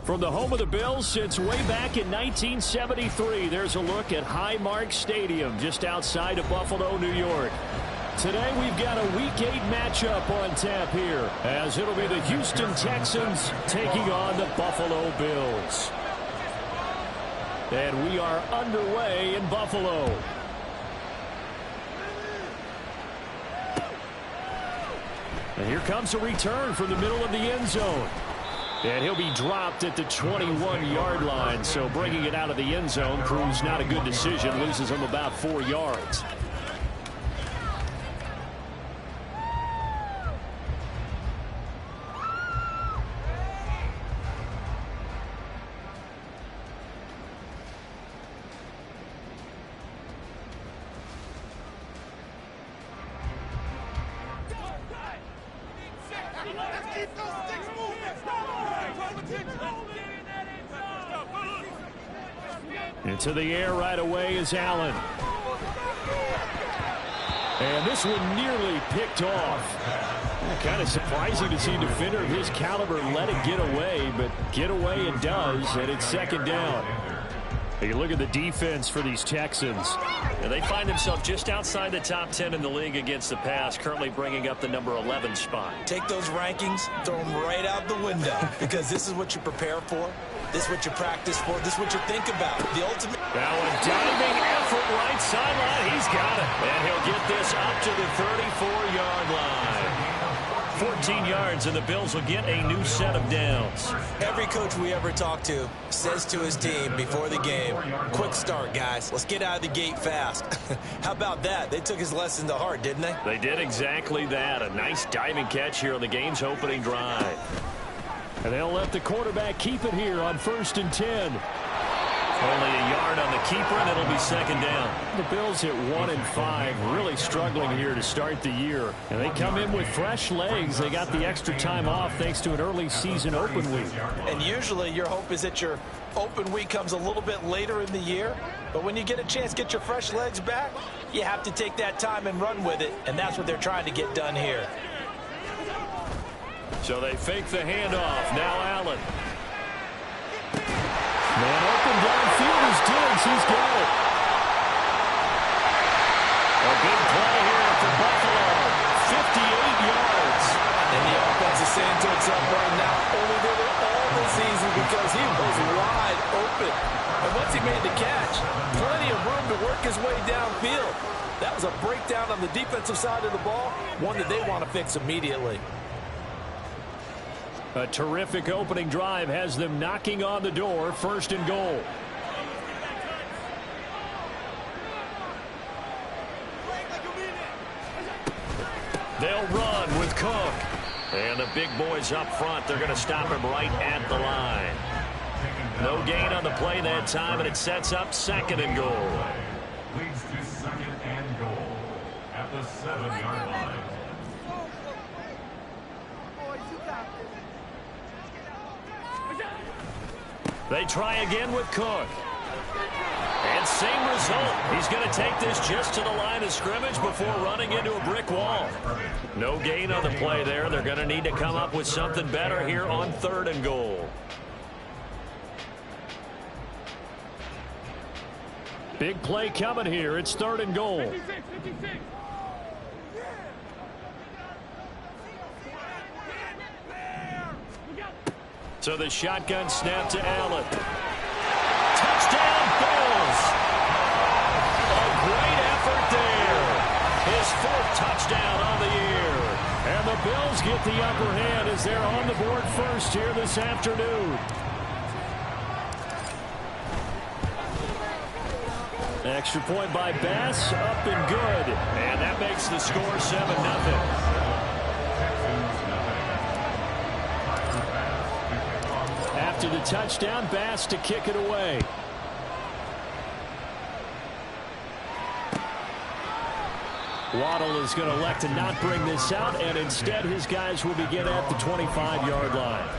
From the home of the Bills since way back in 1973, there's a look at Highmark Stadium just outside of Buffalo, New York. Today we've got a Week 8 matchup on tap here, as it'll be the Houston Texans taking on the Buffalo Bills. And we are underway in Buffalo. And here comes a return from the middle of the end zone. And he'll be dropped at the 21-yard line, so bringing it out of the end zone proves not a good decision, loses him about 4 yards. Into the air right away is Allen. And this one nearly picked off. Kind of surprising to see a defender of his caliber let it get away, but get away it does, and it's second down. You look at the defense for these Texans. Yeah, they find themselves just outside the top 10 in the league against the pass, currently bringing up the number 11 spot. Take those rankings, throw them right out the window, because this is what you prepare for. This is what you practice for. This is what you think about. The ultimate. Now a diving effort right sideline. He's got it. And he'll get this up to the 34-yard line. 14 yards, and the Bills will get a new set of downs. Every coach we ever talk to says to his team before the game, quick start, guys. Let's get out of the gate fast. How about that? They took his lesson to heart, didn't they? They did exactly that. A nice diving catch here on the game's opening drive. And they'll let the quarterback keep it here on 1st and 10. Only a yard on the keeper, and it'll be second down. The Bills at 1-5, really struggling here to start the year. And they come in with fresh legs. They got the extra time off thanks to an early season open week. And usually your hope is that your open week comes a little bit later in the year. But when you get a chance to get your fresh legs back, you have to take that time and run with it. And that's what they're trying to get done here. So they fake the handoff. Now Allen. Man open downfield is Diggs. He's got it. A big play here for Buffalo. 58 yards. And the offense is saying to itself right now, only did it all this season because he was wide open. And once he made the catch, plenty of room to work his way downfield. That was a breakdown on the defensive side of the ball, one that they want to fix immediately. A terrific opening drive has them knocking on the door, 1st and goal. They'll run with Cook. And the big boys up front, they're going to stop him right at the line. No gain on the play that time, and it sets up 2nd and goal. Leads to 2nd and goal at the 7-yard line. They try again with Cook. And same result. He's going to take this just to the line of scrimmage before running into a brick wall. No gain on the play there. They're going to need to come up with something better here on 3rd and goal. Big play coming here. It's 3rd and goal. 56. So the shotgun snap to Allen. Touchdown, Bills. A great effort there. His 4th touchdown on the year. And the Bills get the upper hand as they're on the board first here this afternoon. Extra point by Bass, up and good. And that makes the score 7-0. After the touchdown, Bass to kick it away. Waddle is going to elect to not bring this out, and instead his guys will begin at the 25-yard line.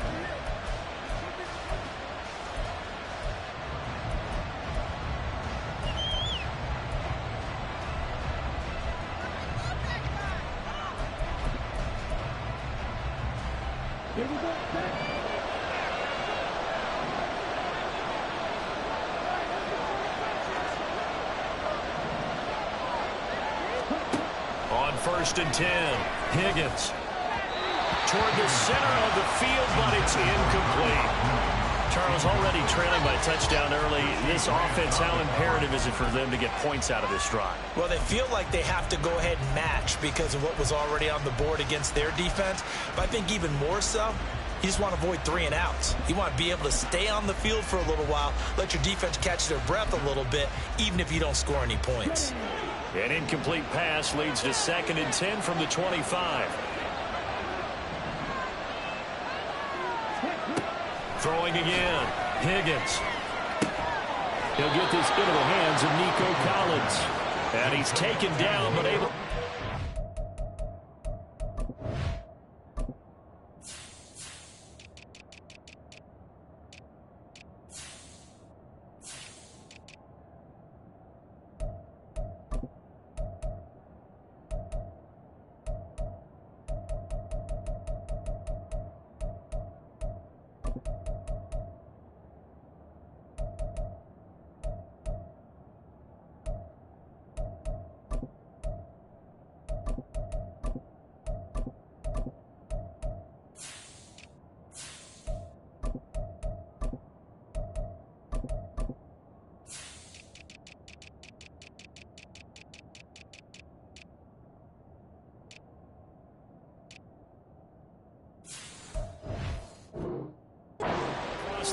On 1st and 10, Higgins toward the center of the field, but it's incomplete. Charles, already trailing by touchdown early. This offense, how imperative is it for them to get points out of this drive? Well, they feel like they have to go ahead and match because of what was already on the board against their defense. But I think even more so, you just want to avoid 3 and outs. You want to be able to stay on the field for a little while, let your defense catch their breath a little bit, even if you don't score any points. An incomplete pass leads to 2nd and 10 from the 25. Throwing again, Higgins. He'll get this into the hands of Nico Collins. And he's taken down, but able...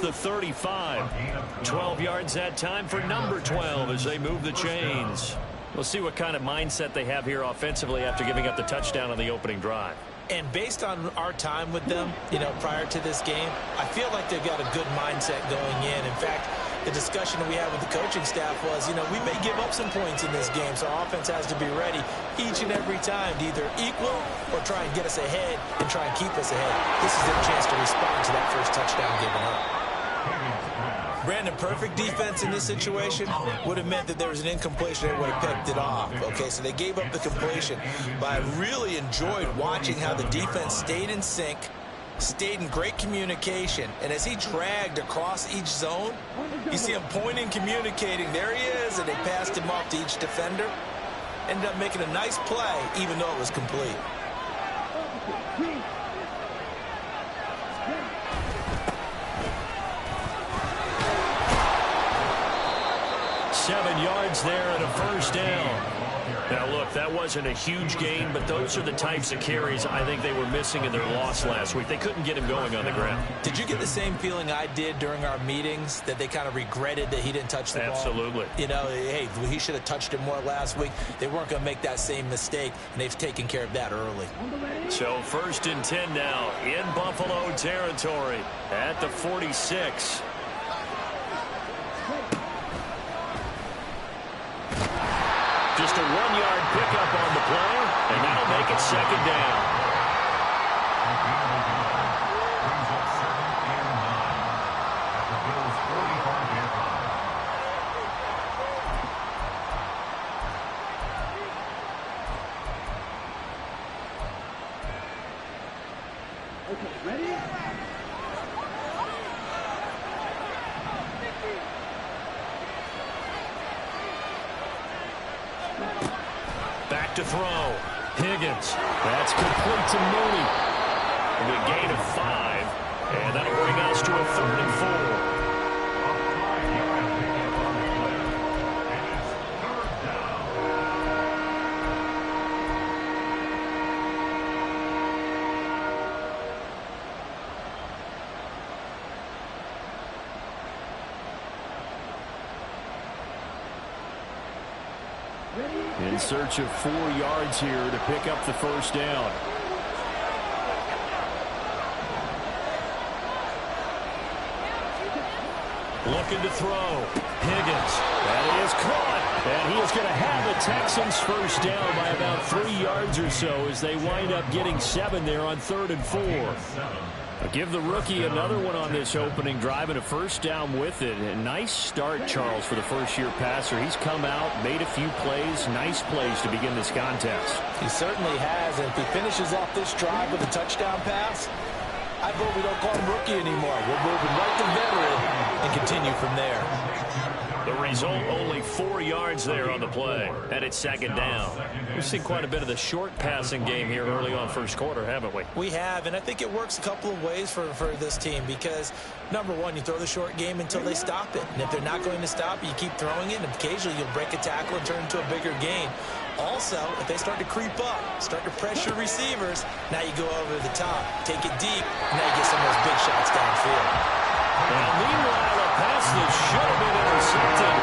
the 35. 12 yards that time for number 12 as they move the chains. We'll see what kind of mindset they have here offensively after giving up the touchdown on the opening drive. And based on our time with them, prior to this game, I feel like they've got a good mindset going in. In fact, the discussion that we had with the coaching staff was, we may give up some points in this game, so our offense has to be ready each and every time to either equal or try and get us ahead and try and keep us ahead. This is their chance to respond to that first touchdown given up. Brandon, perfect defense in this situation would have meant that there was an incompletion. They would have picked it off. Okay, so they gave up the completion. But I really enjoyed watching how the defense stayed in sync, stayed in great communication. And as he dragged across each zone, you see him pointing, communicating. There he is, and they passed him off to each defender. Ended up making a nice play, even though it was complete. 7 yards there and a first down. Now, look, that wasn't a huge gain, but those are the types of carries I think they were missing in their loss last week. They couldn't get him going on the ground. Did you get the same feeling I did during our meetings, that they kind of regretted that he didn't touch the ball? Absolutely. Hey, he should have touched it more last week. They weren't going to make that same mistake, and they've taken care of that early. So 1st and 10 now in Buffalo territory at the 46. Just a 1-yard pickup on the play, and that'll make it 2nd down. Okay, ready? Back to throw. Higgins. That's complete to Mooney. A gain of 5. And that'll bring us to a 3rd and 4. In search of 4 yards here to pick up the first down. Looking to throw. Higgins. That is caught. And he is going to have the Texans first down by about 3 yards or so as they wind up getting 7 there on 3rd and 4. I'll give the rookie another one on this opening drive and a first down with it. A nice start, Charles, for the first-year passer. He's come out, made a few plays, nice plays to begin this contest. He certainly has, and if he finishes off this drive with a touchdown pass, I vote we don't call him rookie anymore. We're moving right to veteran and continue from there. The result, only 4 yards there on the play, and it's 2nd down. We've seen quite a bit of the short passing game here early on first quarter, haven't we? We have, and I think it works a couple of ways for this team because, number one, you throw the short game until they stop it. And if they're not going to stop it, you keep throwing it, and occasionally you'll break a tackle and turn it into a bigger gain. Also, if they start to creep up, start to pressure receivers, now you go over the top, take it deep, and now you get some of those big shots downfield. And meanwhile, a pass that should have been intercepted,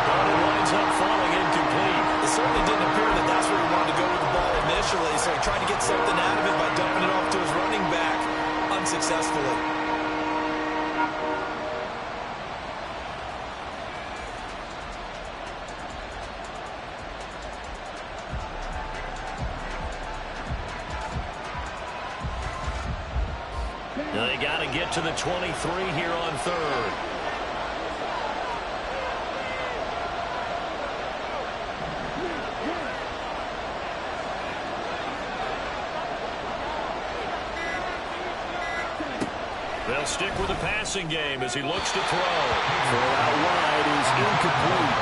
but it winds up falling incomplete. It certainly didn't appear that that's where he wanted to go with the ball initially, so he tried to get something out of it by dumping it off to his running back unsuccessfully. They got to get to the 23 here on 3rd. They'll stick with the passing game as he looks to throw. Throw out wide is incomplete.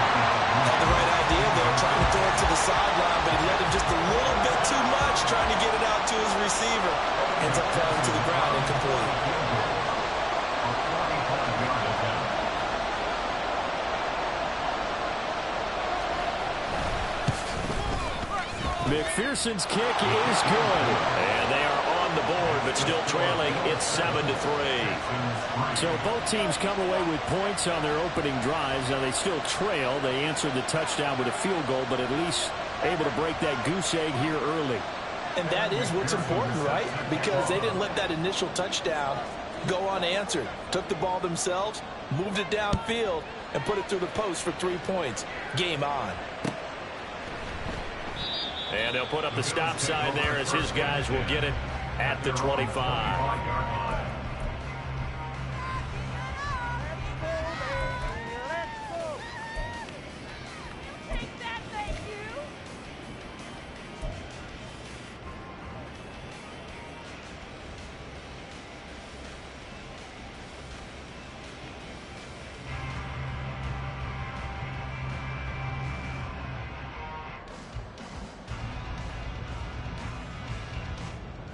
Had the right idea there, trying to throw it to the sideline, but he let him just a little bit too much, trying to get it out to his receiver. Ends up falling to the ground, incomplete. McPherson's kick is good. And they are on the board, but still trailing. It's 7-3. So both teams come away with points on their opening drives. Now they still trail. They answered the touchdown with a field goal, but at least able to break that goose egg here early. And that is what's important, right? Because they didn't let that initial touchdown go unanswered. Took the ball themselves, moved it downfield, and put it through the post for 3 points. Game on. And they'll put up the stop sign there as his guys will get it at the 25.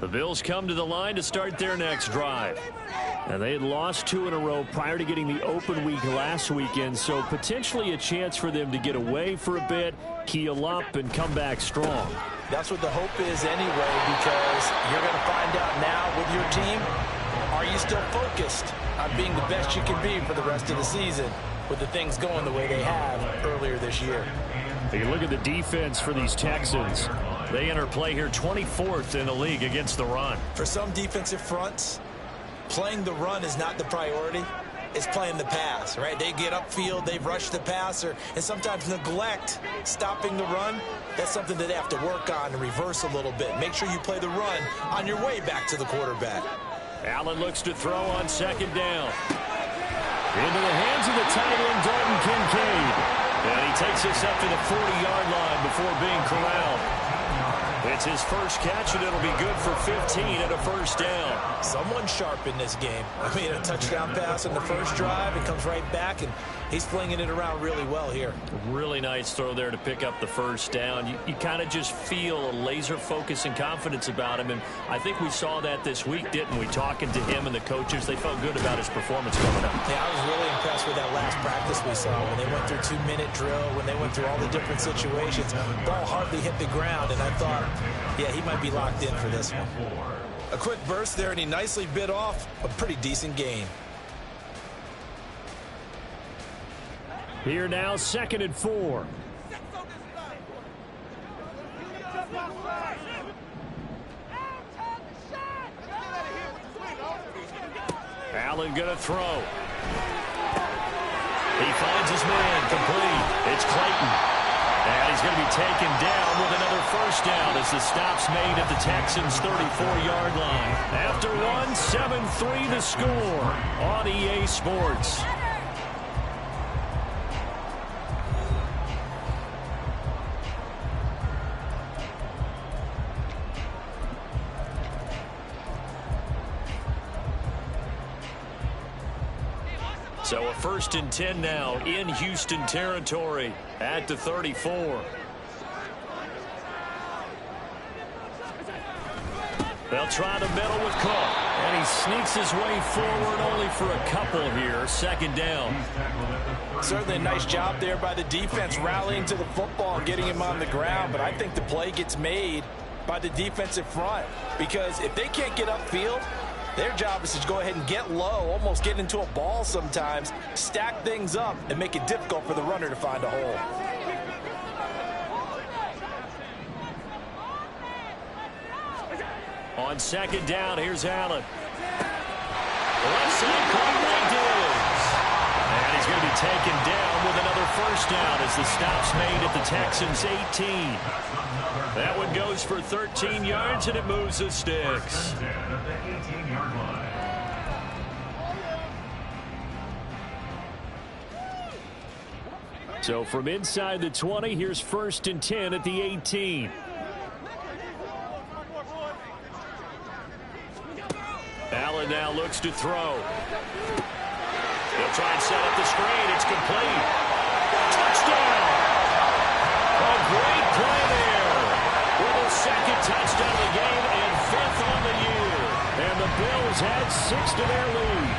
The Bills come to the line to start their next drive. And they had lost 2 in a row prior to getting the open week last weekend, so potentially a chance for them to get away for a bit, keel up, and come back strong. That's what the hope is anyway, because you're going to find out now with your team, are you still focused on being the best you can be for the rest of the season with the things going the way they have earlier this year? You look at the defense for these Texans. They enter play here 24th in the league against the run. For some defensive fronts, playing the run is not the priority. It's playing the pass, right? They get upfield, they rush the passer, and sometimes neglect stopping the run. That's something that they have to work on and reverse a little bit. Make sure you play the run on your way back to the quarterback. Allen looks to throw on 2nd down. Into the hands of the tight end, Dalton Kincaid. And he takes us up to the 40-yard line before being corralled. It's his first catch, and it'll be good for 15 and a first down. Someone sharp in this game. I mean, a touchdown pass in the first drive. It comes right back, and he's flinging it around really well here. Really nice throw there to pick up the first down. You kind of just feel a laser focus and confidence about him, and I think we saw that this week, didn't we? Talking to him and the coaches, they felt good about his performance coming up. Yeah, I was really impressed with that last practice we saw when they went through 2-minute drill, when they went through all the different situations. Ball hardly hit the ground, and I thought, yeah, he might be locked in for this one. A quick burst there, and he nicely bit off a pretty decent gain. Here now, 2nd and 4. Allen gonna throw. He finds his man complete. It's Clayton. going to be taken down with another first down as the stop's made at the Texans' 34-yard line. After one, 7-3 the score on EA Sports. So a 1st and 10 now in Houston territory at the 34. They'll try the middle with Cook. And he sneaks his way forward only for a couple here. 2nd down. Certainly a nice job there by the defense rallying to the football and getting him on the ground. But I think the play gets made by the defensive front. Because if they can't get upfield, their job is to go ahead and get low, almost get into a ball sometimes, stack things up, and make it difficult for the runner to find a hole. On 2nd down, here's Allen. Left side corner Diggs. And he's going to be taken down with another first down as the stop's made at the Texans' 18. That one goes for 13 yards, and it moves the sticks. So from inside the 20, here's 1st and 10 at the 18. Allen now looks to throw. He'll try and set up the screen. It's complete. Touchdown! A great play there. With his 2nd touchdown of the game and 5th on the year. And the Bills had 6 to their lead.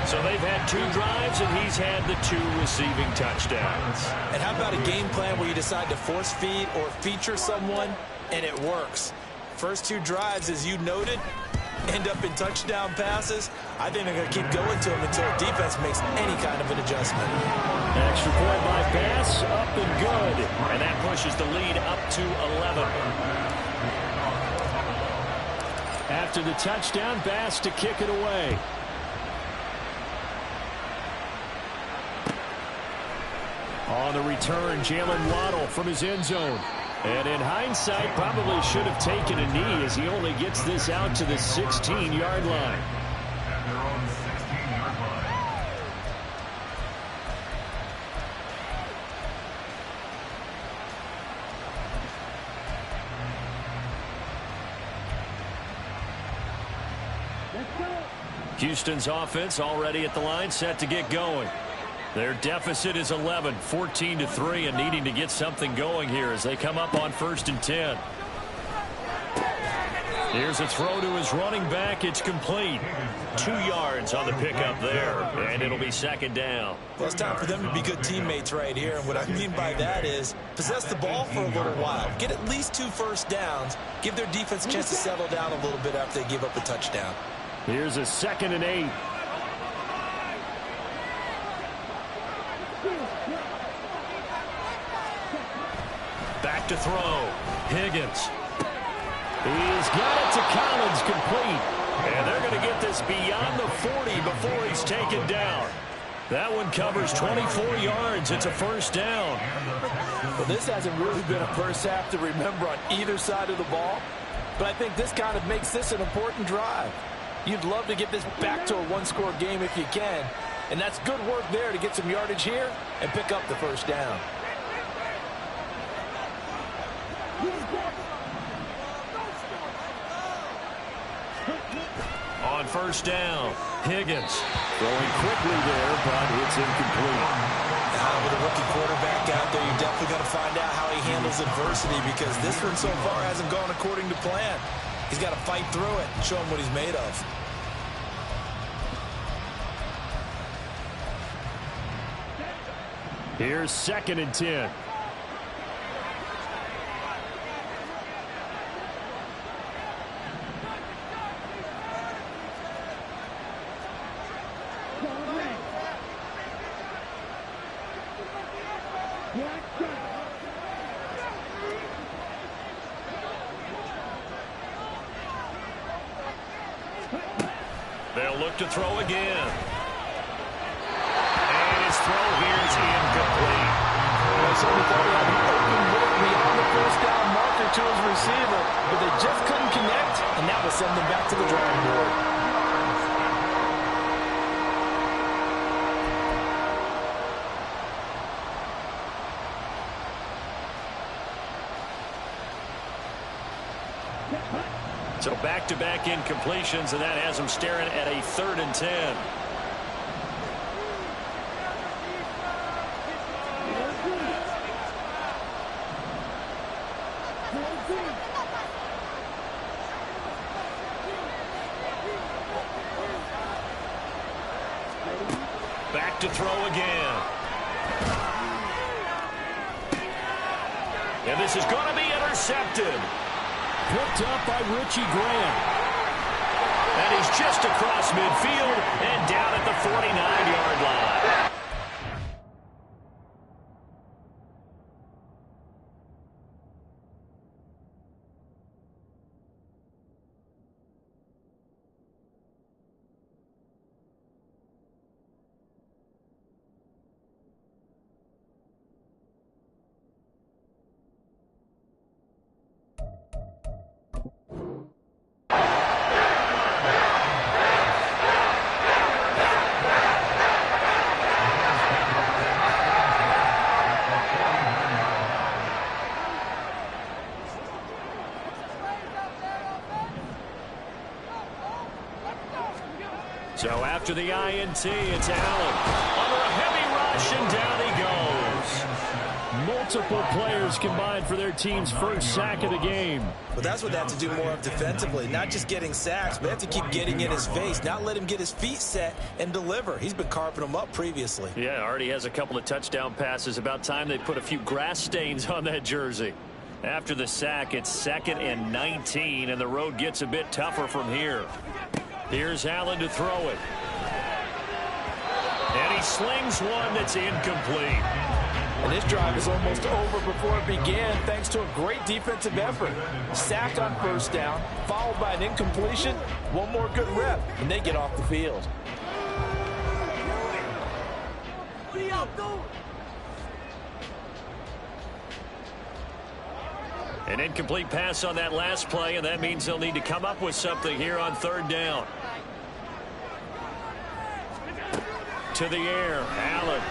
So they've had 2 drives, and he's had the 2 receiving touchdowns. And how about a game plan where you decide to force feed or feature someone, and it works? First 2 drives, as you noted, end up in touchdown passes. I think they're going to keep going to him until the defense makes any kind of an adjustment. Extra point by Bass, up and good. And that pushes the lead up to 11. After the touchdown, Bass to kick it away. On the return, Jalen Waddle from his end zone. And in hindsight, probably should have taken a knee as he only gets this out to the 16-yard line. At their own 16-yard line. Let's go. Houston's offense already at the line, set to get going. Their deficit is 11, 14-3, and needing to get something going here as they come up on 1st and 10. Here's a throw to his running back. It's complete. 2 yards on the pickup there, and it'll be 2nd down. Well, it's time for them to be good teammates right here. And what I mean by that is possess the ball for a little while. Get at least 2 first downs. Give their defense a chance to settle down a little bit after they give up a touchdown. Here's a 2nd and 8. Back to throw. Higgins. He's got it to Collins, complete. And they're going to get this beyond the 40 before he's taken down. That one covers 24 yards. It's a first down. Well, this hasn't really been a first half to remember on either side of the ball. But I think this kind of makes this an important drive. You'd love to get this back to a 1-score game if you can. And that's good work there to get some yardage here and pick up the first down. On 1st down, Higgins throwing quickly there, but it's incomplete. With a rookie quarterback out there, you're definitely going to find out how he handles adversity because this one so far hasn't gone according to plan. He's got to fight through it and show him what he's made of. Here's 2nd and 10. They'll look to throw again. And his throw here is incomplete. Well, somebody thought he had an open So back-to-back incompletions, and that has them staring at a 3rd and 10. Back to throw again. And this is going to be intercepted. Picked up by Richie Grant. And he's just across midfield and down at the 49-yard line. So after the INT, it's Allen. Under a heavy rush, and down he goes. Multiple players combined for their team's first sack of the game. But that's what they have to do more of defensively. Not just getting sacks, but they have to keep getting in his face. Not let him get his feet set and deliver. He's been carving them up previously. Yeah, already has a couple of touchdown passes. About time they put a few grass stains on that jersey. After the sack, it's 2nd and 19, and the road gets a bit tougher from here. Here's Allen to throw it. And he slings one that's incomplete. And this drive is almost over before it began thanks to a great defensive effort. Sack on 1st down, followed by an incompletion. One more good rep, and they get off the field. An incomplete pass on that last play, and that means they'll need to come up with something here on 3rd down. To the air, Allen.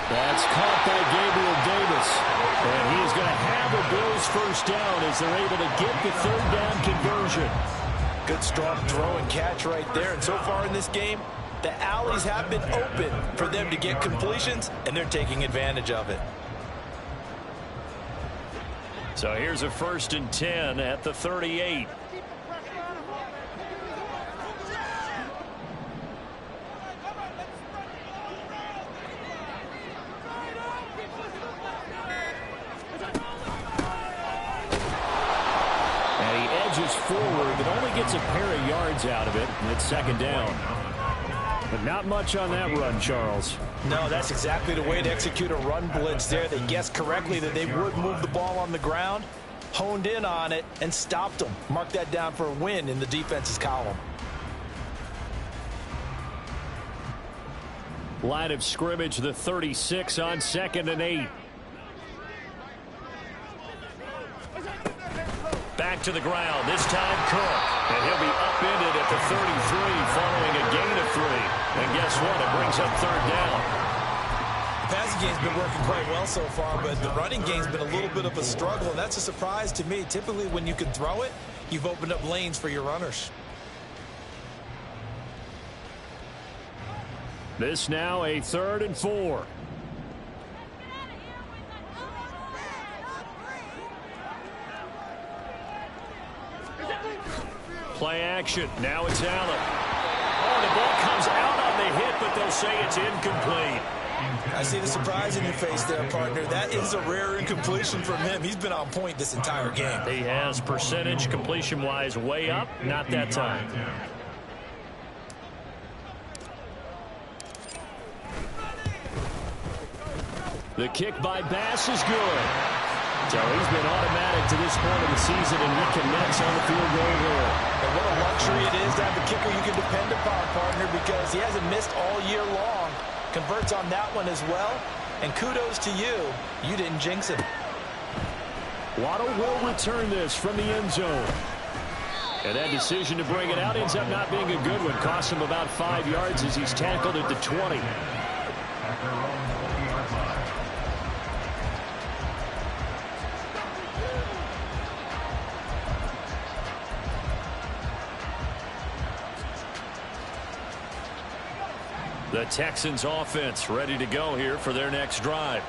That's caught by Gabriel Davis. And he is going to have a Bills 1st down as they're able to get the 3rd down conversion. Good strong throw and catch right there. And so far in this game, the alleys have been open for them to get completions, and they're taking advantage of it. So here's a 1st and 10 at the 38. And he edges forward, but only gets a pair of yards out of it, and it's 2nd down. But not much on that run, Charles. No, that's exactly the way to execute a run blitz there. They guessed correctly that they would move the ball on the ground, honed in on it, and stopped them. Mark that down for a win in the defense's column. Line of scrimmage, the 36 on 2nd and 8. Back to the ground, this time Cook. And he'll be upended at the 33 following a gain of 3. And guess what? It brings up 3rd down. The passing game's been working quite well so far, but the running game's been a little bit of a struggle, and that's a surprise to me. Typically, when you can throw it, you've opened up lanes for your runners. This now a 3rd and 4. Play action. Now it's Allen. Oh, the ball comes out on the hit, but they'll say it's incomplete. I see the surprise in your face there, partner. That is a rare incompletion from him. He's been on point this entire game. He has percentage completion-wise way up. Not that time. The kick by Bass is good. So he's been automatic to this point of the season, and reconnects on the field goal there. And what a luxury it is to have a kicker you can depend upon, partner, because he hasn't missed all year long. Converts on that one as well. And kudos to you. You didn't jinx him. Waddle will return this from the end zone. And that decision to bring it out ends up not being a good one. Costs him about 5 yards as he's tackled at the 20. The Texans offense ready to go here for their next drive.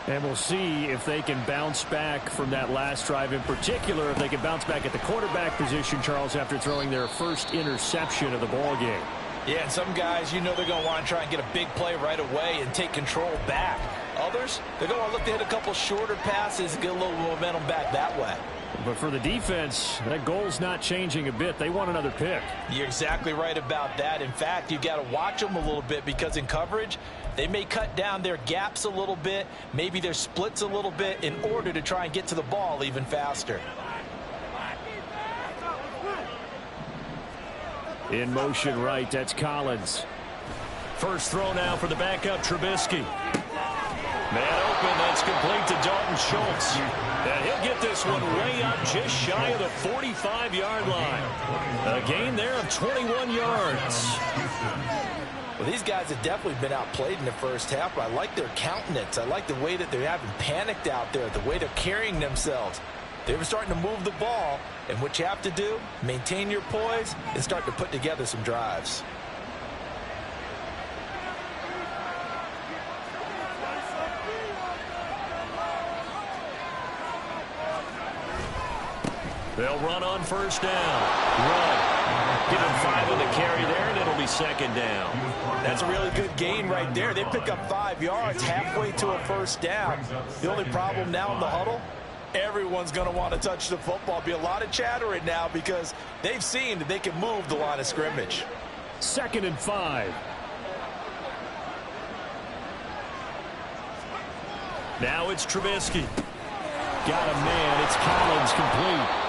And we'll see if they can bounce back from that last drive, in particular if they can bounce back at the quarterback position, Charles, after throwing their first interception of the ball game. Yeah, and some guys, you know they're going to want to try and get a big play right away and take control back. Others, they're going to look to hit a couple shorter passes and get a little momentum back that way. But for the defense, that goal's not changing a bit. They want another pick. You're exactly right about that. In fact, you got to watch them a little bit because in coverage, they may cut down their gaps a little bit, maybe their splits a little bit in order to try and get to the ball even faster. In motion right, that's Collins. First throw now for the backup, Trubisky. Man open, that's complete to Dalton Schultz. And he'll get this one way up just shy of the 45-yard line. A gain there of 21 yards. Well, these guys have definitely been outplayed in the first half, but I like their countenance. I like the way that they're having panicked out there, the way they're carrying themselves. They were starting to move the ball, and what you have to do, maintain your poise and start to put together some drives. They'll run on first down. Run. Give him 5 on the carry there, and it'll be second down. That's a really good gain right there. They pick up 5 yards halfway to a first down. The only problem now in the huddle, everyone's going to want to touch the football. Be a lot of chattering now because they've seen that they can move the line of scrimmage. 2nd and 5. Now it's Trubisky. Got a man. It's Collins, complete.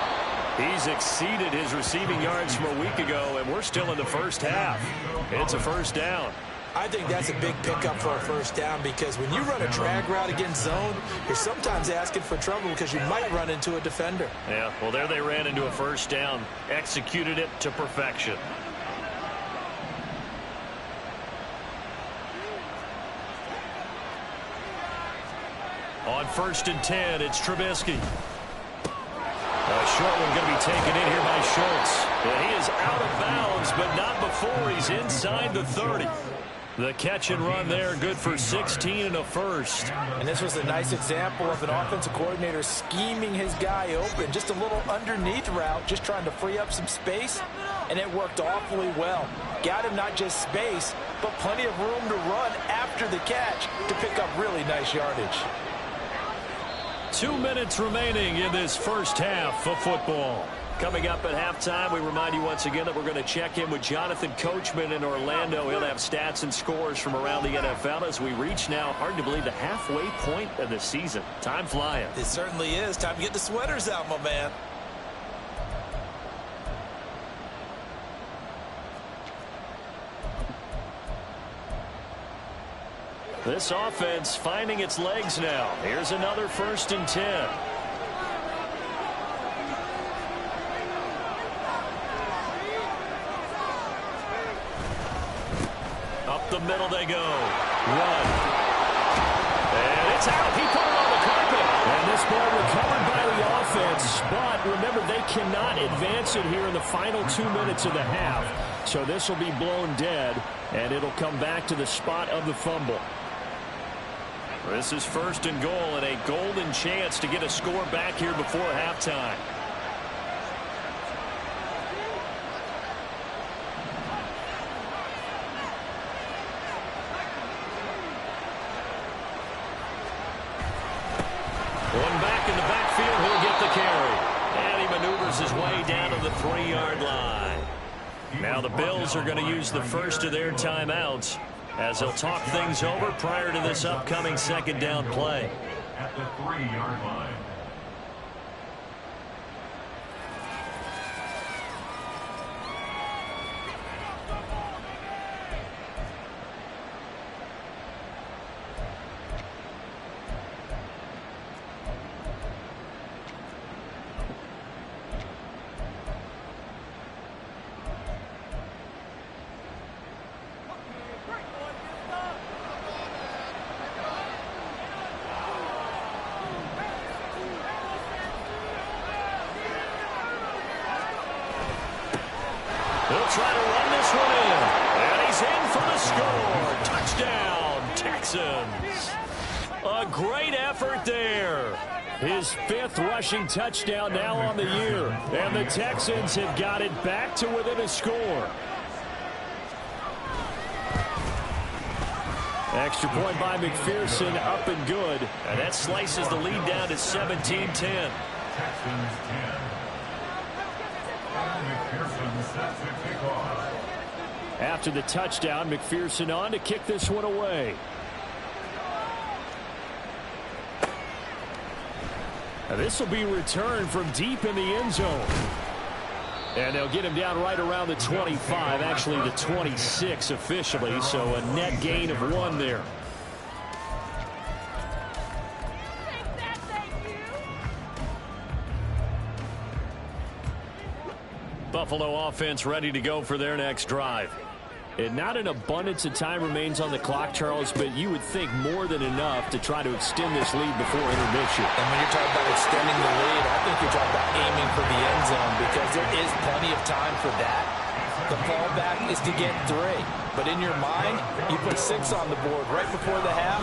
He's exceeded his receiving yards from a week ago, and we're still in the first half. It's a first down. I think that's a big pickup for a first down because when you run a drag route against zone, you're sometimes asking for trouble because you might run into a defender. Yeah, well, there they ran into a first down. Executed it to perfection. On 1st and 10, it's Trubisky. A short one going to be taken in here by Schultz. And he is out of bounds, but not before he's inside the 30. The catch and run there, good for 16 and a first. And this was a nice example of an offensive coordinator scheming his guy open. Just a little underneath route, just trying to free up some space. And it worked awfully well. Got him not just space, but plenty of room to run after the catch to pick up really nice yardage. 2 minutes remaining in this first half of football. Coming up at halftime, we remind you once again that we're going to check in with Jonathan Coachman in Orlando. He'll have stats and scores from around the NFL as we reach now, hard to believe, the halfway point of the season. Time flying. It certainly is. Time to get the sweaters out, my man. This offense finding its legs now. Here's another 1st and 10. Up the middle they go. Run. And it's out. He put it on the carpet. And this ball recovered by the offense. But remember, they cannot advance it here in the final 2 minutes of the half. So this will be blown dead, and it'll come back to the spot of the fumble. This is 1st and goal and a golden chance to get a score back here before halftime. One back in the backfield, he'll get the carry. And he maneuvers his way down to the 3-yard line. Now the Bills are going to use the first of their timeouts as they'll talk things over prior to this upcoming 2nd down play. At the 3-yard line. A great effort there. His 5th rushing touchdown now on the year. And the Texans have got it back to within a score. Extra point by McPherson, up and good. And that slices the lead down to 17-10. Texans 10. McPherson sets the kickoff. After the touchdown, McPherson on to kick this one away. This will be returned from deep in the end zone. And they'll get him down right around the 25, actually the 26 officially, so a net gain of 1 there. Buffalo offense ready to go for their next drive. And not an abundance of time remains on the clock, Charles, but you would think more than enough to try to extend this lead before intermission. And when you're talking about extending the lead, I think you're talking about aiming for the end zone because there is plenty of time for that. The fallback is to get 3. But in your mind, you put 6 on the board right before the half.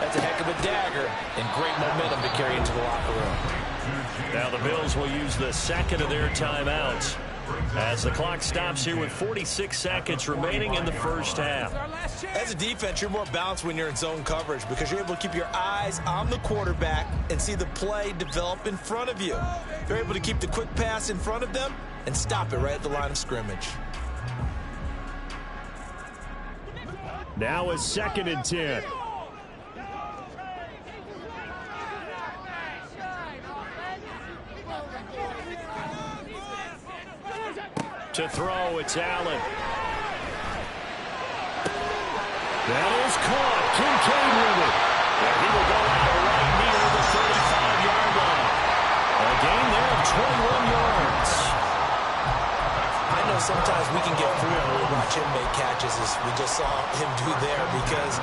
That's a heck of a dagger and great momentum to carry into the locker room. Now the Bills will use the 2nd of their timeouts as the clock stops here with 46 seconds remaining in the first half. As a defense, you're more balanced when you're in zone coverage because you're able to keep your eyes on the quarterback and see the play develop in front of you. You're able to keep the quick pass in front of them and stop it right at the line of scrimmage. Now a 2nd and 10. To throw, it's Allen. That is caught. Kincaid with it. And he will go out right near the 35-yard line. A gain there of 21 yards. I know sometimes we can get fooled when we watch him make catches as we just saw him do there because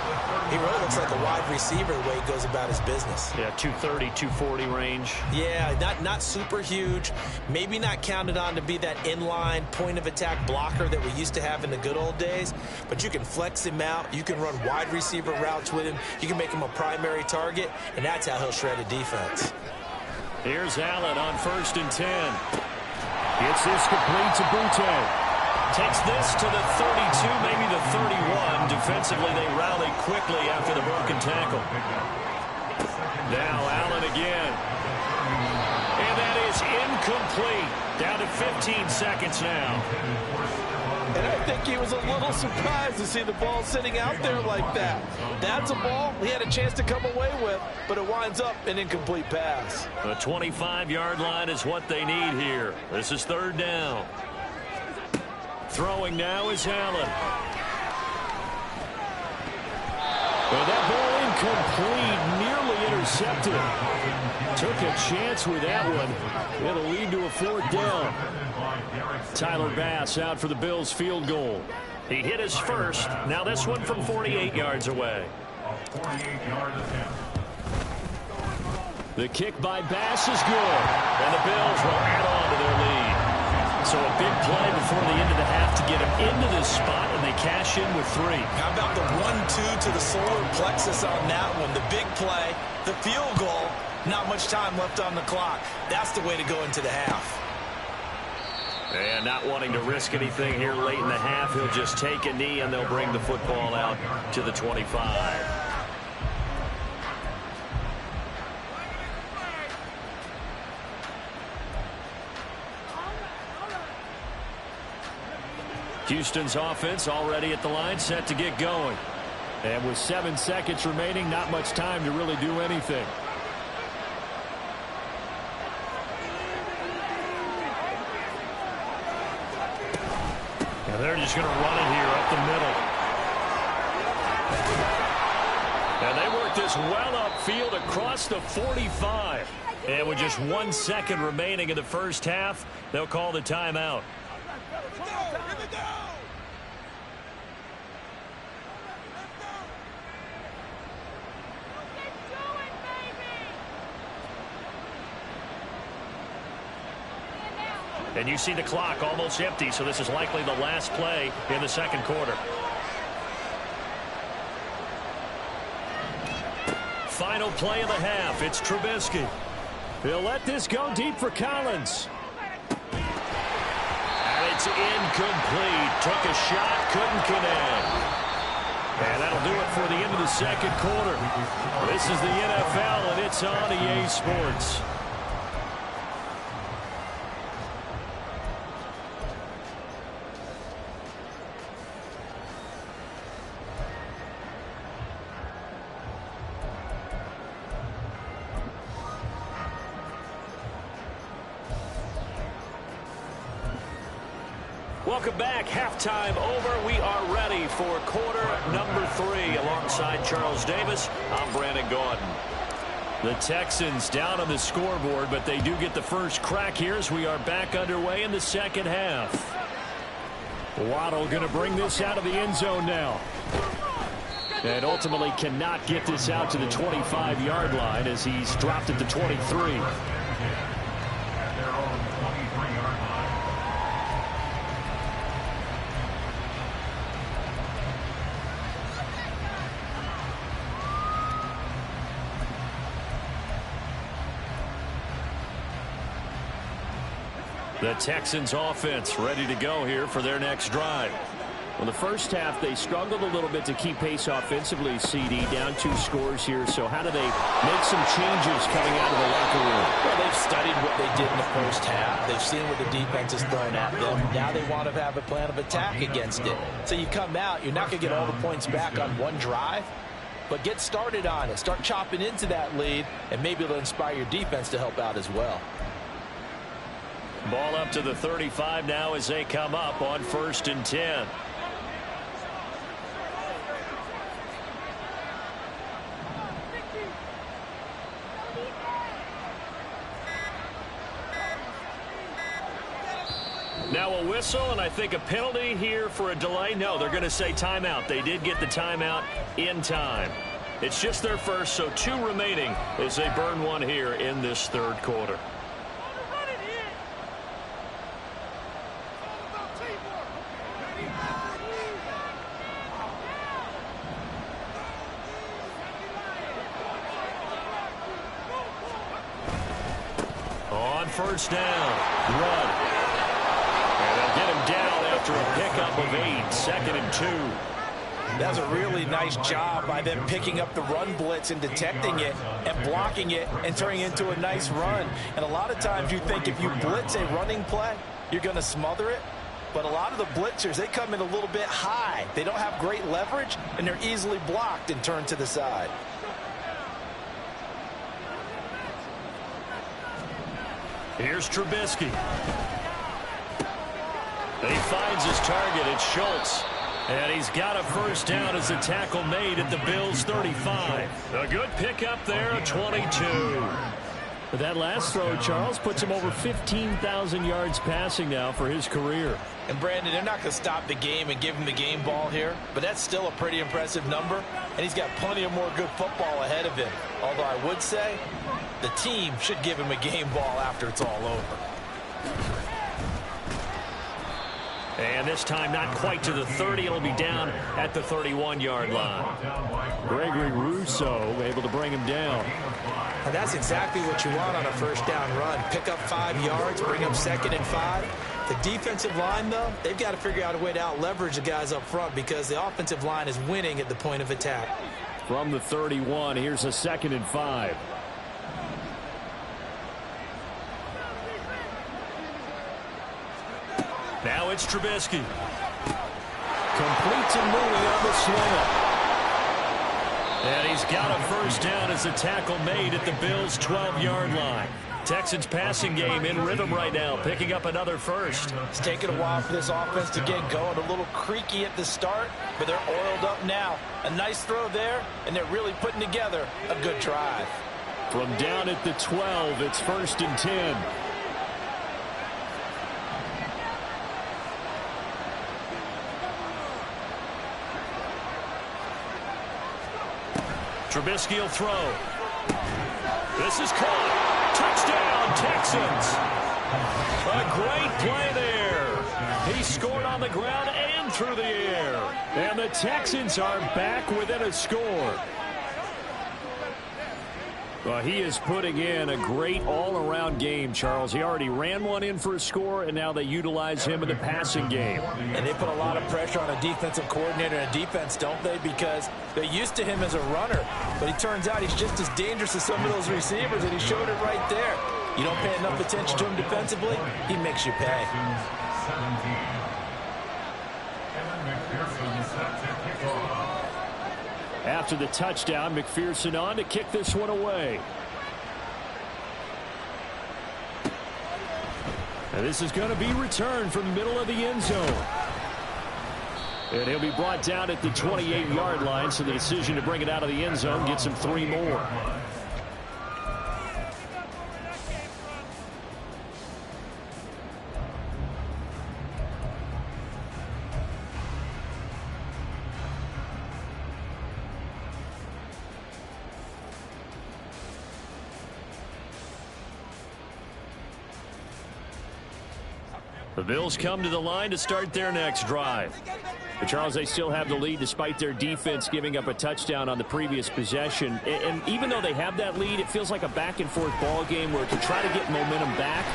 he really looks like a wide receiver the way he goes about his business. Yeah, 230, 240 range. Yeah, not super huge. Maybe not counted on to be that inline point-of-attack blocker that we used to have in the good old days, but you can flex him out. You can run wide receiver routes with him. You can make him a primary target, and that's how he'll shred a defense. Here's Allen on 1st and 10. Gets this complete to Butte. Takes this to the 32, maybe the 31. Defensively, they rally quickly after the broken tackle. Now Allen again. And that is incomplete. Down to 15 seconds now. And I think he was a little surprised to see the ball sitting out there like that. That's a ball he had a chance to come away with, but it winds up an incomplete pass. The 25-yard line is what they need here. This is 3rd down. Throwing now is Allen. Well, that ball incomplete, nearly intercepted. Took a chance with that one. It'll lead to a 4th down. Tyler Bass out for the Bills field goal. He hit his first. Now this one from 48 yards away. A 48-yard attempt. The kick by Bass is good. And the Bills will add on to their lead. So a big play before the end of the half to get them into this spot, and they cash in with 3. How about the 1-2 to the solar plexus on that one? The big play, the field goal, not much time left on the clock. That's the way to go into the half. And not wanting to risk anything here late in the half, he'll just take a knee, and they'll bring the football out to the 25. Houston's offense already at the line, set to get going. And with 7 seconds remaining, not much time to really do anything. And they're just going to run it here up the middle. And they work this well upfield across the 45. And with just 1 second remaining in the first half, they'll call the timeout. And you see the clock almost empty, so this is likely the last play in the second quarter. final play of the half. It's Trubisky. He'll let this go deep for Collins. And it's incomplete. Took a shot, couldn't connect. And that'll do it for the end of the second quarter. This is the NFL, and it's on EA Sports. Welcome back. Halftime over. We are ready for quarter number 3. Alongside Charles Davis, I'm Brandon Gaudin. The Texans down on the scoreboard, but they do get the first crack here as we are back underway in the second half. Waddle going to bring this out of the end zone now. And ultimately cannot get this out to the 25-yard line as he's dropped at the 23. The Texans offense ready to go here for their next drive. Well, the first half, they struggled a little bit to keep pace offensively, CD, down 2 scores here. So how do they make some changes coming out of the locker room? Well, they've studied what they did in the first half. They've seen what the defense has thrown at them. Now they want to have a plan of attack against it. So you come out, you're not going to get all the points back on one drive, but get started on it. Start chopping into that lead, and maybe it'll inspire your defense to help out as well. Ball up to the 35 now as they come up on 1st and 10. Now a whistle, and I think a penalty here for a delay. No, they're going to say timeout. They did get the timeout in time. It's just their first, so 2 remaining as they burn one here in this third quarter. On 1st down, run. And they'll get him down after a pickup of 8, 2nd and 2. That's a really nice job by them picking up the run blitz and detecting it and blocking it and turning it into a nice run. And a lot of times you think if you blitz a running play, you're going to smother it. But a lot of the blitzers, they come in a little bit high. They don't have great leverage, and they're easily blocked and turned to the side. Here's Trubisky. He finds his target. It's Schultz. And he's got a 1st down as a tackle made at the Bills' 35. A good pickup there, a 22. But that last throw, Charles, puts him over 15,000 yards passing now for his career. And, Brandon, they're not going to stop the game and give him the game ball here, but that's still a pretty impressive number, and he's got plenty of more good football ahead of him. Although I would say the team should give him a game ball after it's all over. And this time not quite to the 30. It'll be down at the 31-yard line. Gregory Rousseau able to bring him down. And that's exactly what you want on a 1st down run. Pick up 5 yards, bring up 2nd and 5. The defensive line, though, they've got to figure out a way to out-leverage the guys up front because the offensive line is winning at the point of attack. From the 31, here's a 2nd and 5. Now it's Trubisky. Completes and moving on the swing. And he's got a 1st down as a tackle made at the Bills' 12-yard line. Texans passing game in rhythm right now, picking up another 1st. It's taken a while for this offense to get going. A little creaky at the start, but they're oiled up now. A nice throw there, and they're really putting together a good drive. From down at the 12, it's 1st and 10. Trubisky will throw. This is caught. Touchdown, Texans. A great play there. He scored on the ground and through the air. And the Texans are back within a score. Well, he is putting in a great all-around game, Charles. He already ran one in for a score, and now they utilize him in the passing game. And they put a lot of pressure on a defensive coordinator and defense, don't they? Because they're used to him as a runner. But he turns out he's just as dangerous as some of those receivers, and he showed it right there. You don't pay enough attention to him defensively, he makes you pay. 17. Kevin McPherson set to kick off. After the touchdown, McPherson on to kick this one away. And this is going to be returned from the middle of the end zone. And he'll be brought down at the 28-yard line, so the decision to bring it out of the end zone gets him 3 more. The Bills come to the line to start their next drive. But Charles, they still have the lead despite their defense giving up a touchdown on the previous possession. And even though they have that lead, it feels like a back-and-forth ball game where to try to get momentum back,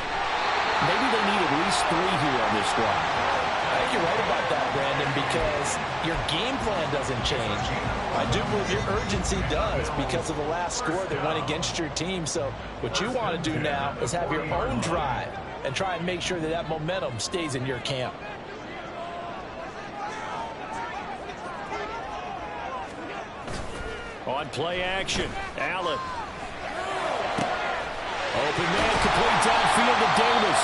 maybe they need at least 3 here on this drive. I think you're right about that, Brandon, because your game plan doesn't change. I do believe your urgency does because of the last score that went against your team. So what you want to do now is have your own drive and try and make sure that that momentum stays in your camp. On play action, Allen. Open man, complete downfield to Davis.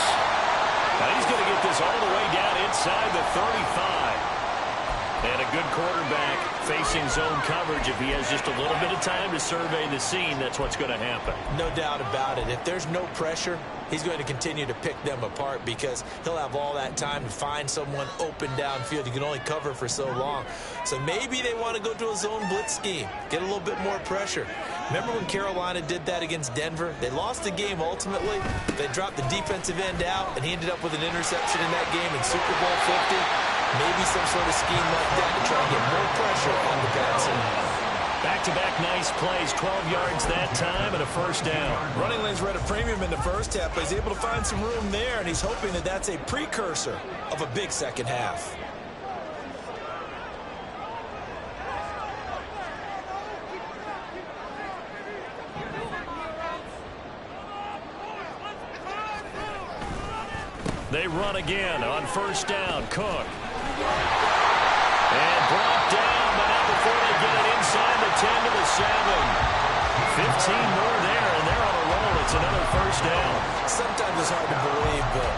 Now he's going to get this all the way down inside the 35. And a good quarterback facing zone coverage. If he has just a little bit of time to survey the scene, that's what's going to happen. No doubt about it. If there's no pressure, he's going to continue to pick them apart because he'll have all that time to find someone open downfield. You can only cover for so long. So maybe they want to go to a zone blitz scheme, get a little bit more pressure. Remember when Carolina did that against Denver? They lost the game ultimately. They dropped the defensive end out, and he ended up with an interception in that game in Super Bowl 50. Maybe some sort of scheme like that to try and get more pressure on the passing. Back-to-back nice plays, 12 yards that time and a first down. Running lanes were at a premium in the first half, but he's able to find some room there, and he's hoping that that's a precursor of a big second half. They run again on first down. Cook. And brought down, but not before they get it inside the 10 to the 7. 15 more there, and they're on a roll. It's another first down. Sometimes it's hard to believe, but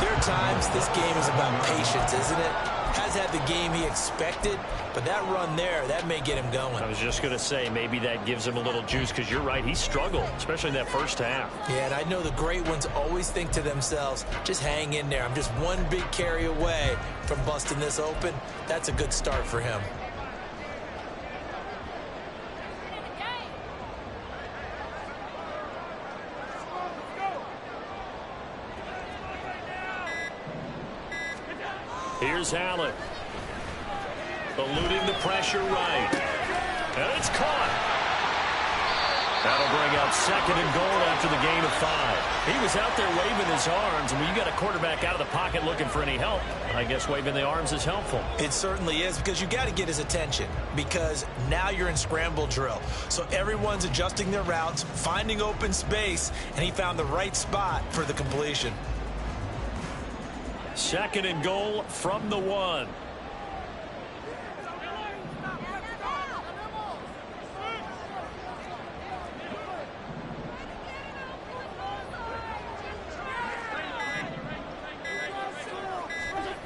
there are times this game is about patience, isn't it? Has had the game he expected, but that run there, that may get him going. I was just going to say, maybe that gives him a little juice, because you're right, he struggled, especially in that first half. Yeah, and I know the great ones always think to themselves, just hang in there. I'm just one big carry away from busting this open. That's a good start for him. Here's Allen. Eluding the pressure right. And it's caught. That'll bring out second and goal after the gain of 5. He was out there waving his arms. And when you got a quarterback out of the pocket looking for any help, I guess waving the arms is helpful. It certainly is, because you got to get his attention, because now you're in scramble drill. So everyone's adjusting their routes, finding open space, and he found the right spot for the completion. Second and goal from the 1.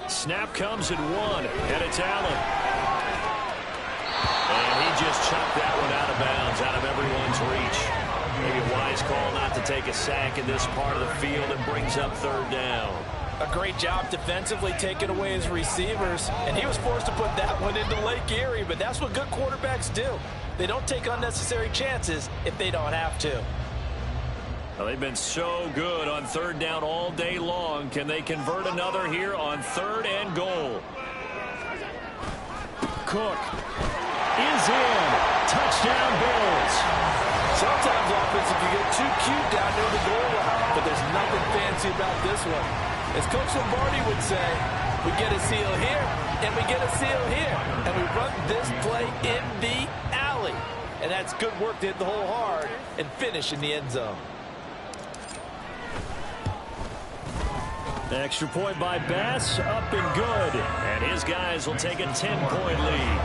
Snap comes at 1, and it's Allen. And he just chucked that one out of bounds, out of everyone's reach. Maybe a wise call not to take a sack in this part of the field, and brings up third down. A great job defensively taking away his receivers, and he was forced to put that one into Lake Erie, but that's what good quarterbacks do. They don't take unnecessary chances if they don't have to. Well, they've been so good on third down all day long. Can they convert another here on third and goal? Cook is in. Touchdown, Bills. Sometimes offense if you get too cute down near the goal line. But there's nothing fancy about this one. As Coach Lombardi would say, we get a seal here, and we get a seal here. And we run this play in the alley. And that's good work to hit the hole hard and finish in the end zone. Extra point by Bass, up and good. And his guys will take a 10-point lead.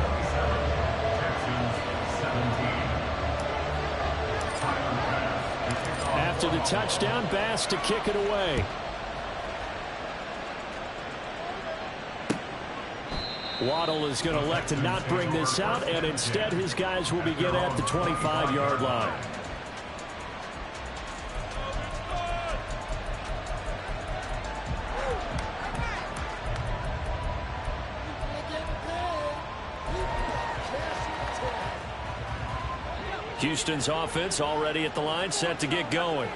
After the touchdown, Bass to kick it away. Waddle is going to elect to not bring this out, and instead his guys will begin at the 25-yard line. Houston's offense already at the line, set to get going.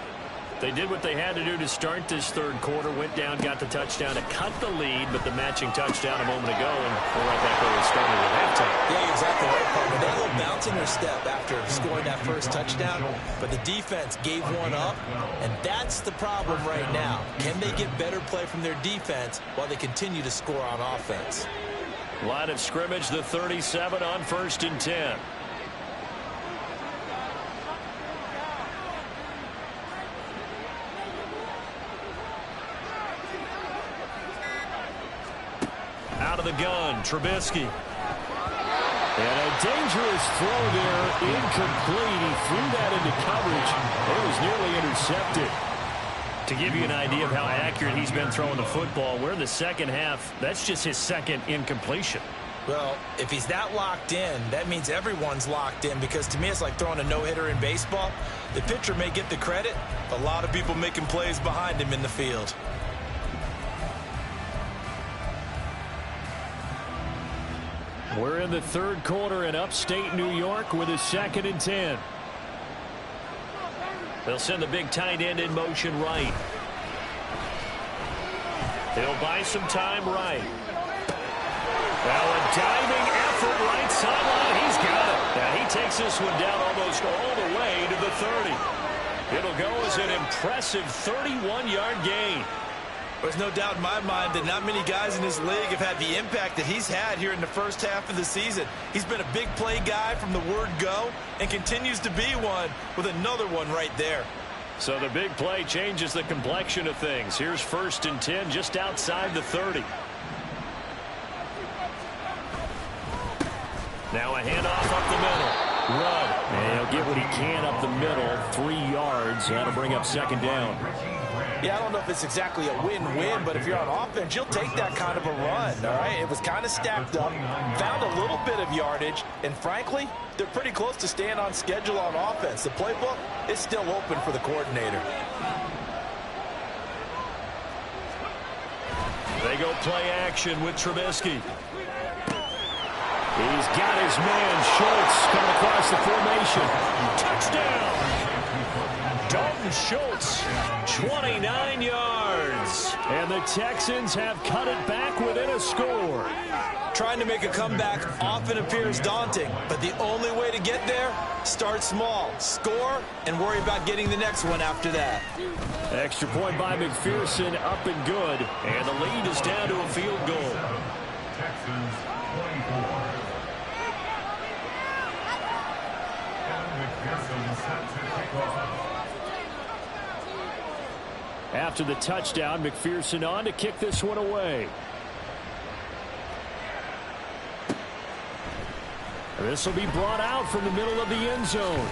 They did what they had to do to start this third quarter, went down, got the touchdown to cut the lead, but the matching touchdown a moment ago, and we're right back where we started at halftime. Yeah, exactly right, partner. They will bounce in their step after scoring that first touchdown, but the defense gave one up, and that's the problem right now. Can they get better play from their defense while they continue to score on offense? Line of scrimmage, the 37 on 1st and 10. Out of the gun, Trubisky. And a dangerous throw there, incomplete. He threw that into coverage. It was nearly intercepted. To give you an idea of how accurate he's been throwing the football, we're in the second half. That's just his second incompletion. Well, if he's that locked in, that means everyone's locked in, because to me it's like throwing a no-hitter in baseball. The pitcher may get the credit, a lot of people making plays behind him in the field. We're in the third quarter in upstate New York with a 2nd and 10. They'll send the big tight end in motion right. They'll buy some time right. Well, a diving effort right sideline. He's got it. Now he takes this one down almost all the way to the 30. It'll go as an impressive 31-yard gain. There's no doubt in my mind that not many guys in this league have had the impact that he's had here in the first half of the season. He's been a big play guy from the word go and continues to be one with another one right there. So the big play changes the complexion of things. Here's 1st and 10 just outside the 30. Now a handoff up the middle. Run. And he'll get what he can up the middle. 3 yards. That'll bring up 2nd down. Yeah, I don't know if it's exactly a win-win, but if you're on offense, you'll take that kind of a run, all right? It was kind of stacked up, found a little bit of yardage, and frankly, they're pretty close to staying on schedule on offense. The playbook is still open for the coordinator. They go play action with Trubisky. He's got his man, Schultz, coming across the formation. Touchdown! Dalton Schultz, 29 yards. And the Texans have cut it back within a score. Trying to make a comeback often appears daunting, but the only way to get there, start small, score, and worry about getting the next one after that. Extra point by McPherson, up and good. And the lead is down to a field goal. Texans 24. And McPherson set to kick off. After the touchdown, McPherson on to kick this one away. This will be brought out from the middle of the end zone.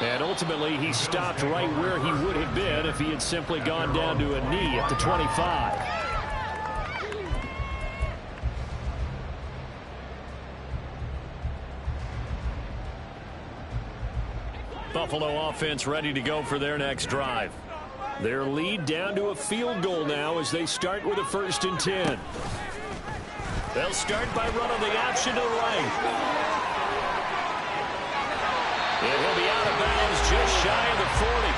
And ultimately, he stopped right where he would have been if he had simply gone down to a knee at the 25. Buffalo offense ready to go for their next drive. Their lead down to a field goal now as they start with a 1st and 10. They'll start by running the option to the right. And he'll be out of bounds just shy of the 40.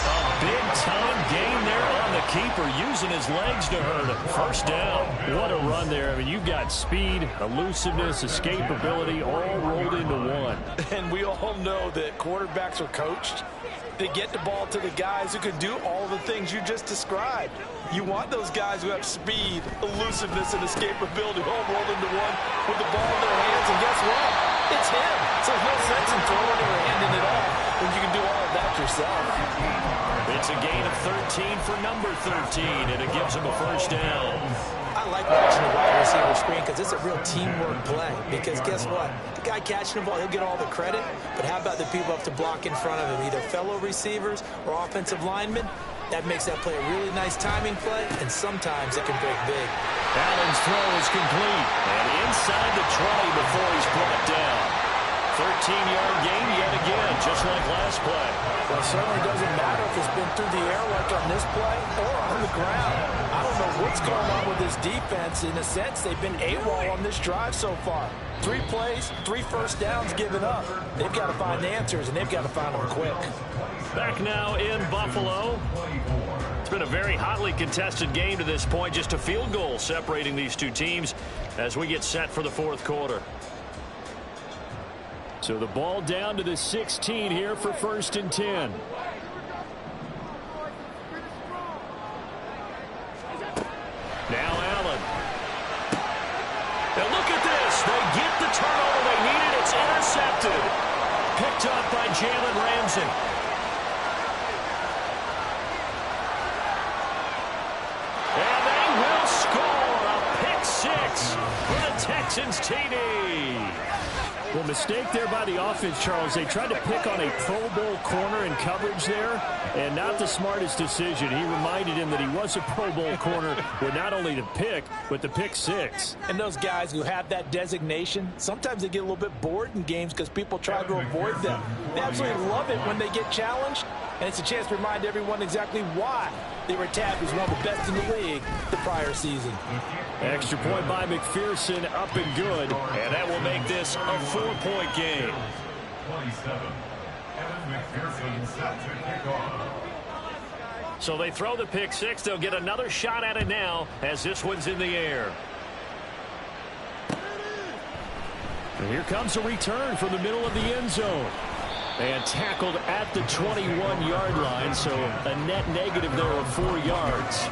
A big-time gain there on the keeper, using his legs to hurt him. 1st down. What a run there. I mean, you've got speed, elusiveness, escapability all rolled into one. And we all know that quarterbacks are coached. They get the ball to the guys who can do all the things you just described. You want those guys who have speed, elusiveness, and escapability all rolled into one with the ball in their hands. And guess what? It's him. So there's no sense in throwing it or handing it off when you can do all of that yourself. It's a gain of 13 for number 13, and it gives him a first down. I like watching the wide receiver screen because it's a real teamwork play. Because guess what? The guy catching the ball, he'll get all the credit. But how about the people up to block in front of him, either fellow receivers or offensive linemen? That makes that play a really nice timing play, and sometimes it can break big. Allen's throw is complete, and inside the 20 before he's brought down. 13-yard gain yet again, just like last play. Well, it certainly doesn't matter if it's been through the air like on this play or on the ground. I don't know what's going on with this defense. In a sense, they've been AWOL on this drive so far. 3 plays, 3 first downs given up. They've got to find answers, and they've got to find them quick. Back now in Buffalo. It's been a very hotly contested game to this point. Just a field goal separating these two teams as we get set for the fourth quarter. So the ball down to the 16 here for 1st and 10. Now Allen. And look at this. They get the turnover they needed. It's intercepted. Picked up by Jalen Ramsey. And they will score a pick 6 for the Texans TD. Well, mistake there by the offense, Charles. They tried to pick on a Pro Bowl corner in coverage there, and not the smartest decision. He reminded him that he was a Pro Bowl corner with not only the pick, but the pick 6. And those guys who have that designation, sometimes they get a little bit bored in games because people try to avoid them. They absolutely love it when they get challenged, and it's a chance to remind everyone exactly why they were tabbed as one of the best in the league the prior season. Extra point by McPherson, up and good, and that will make this a 4-point game. 27. Evan McPherson set to kick off. So they throw the pick 6. They'll get another shot at it now as this one's in the air. And here comes a return from the middle of the end zone. And tackled at the 21-yard line, so a net negative there of 4 yards.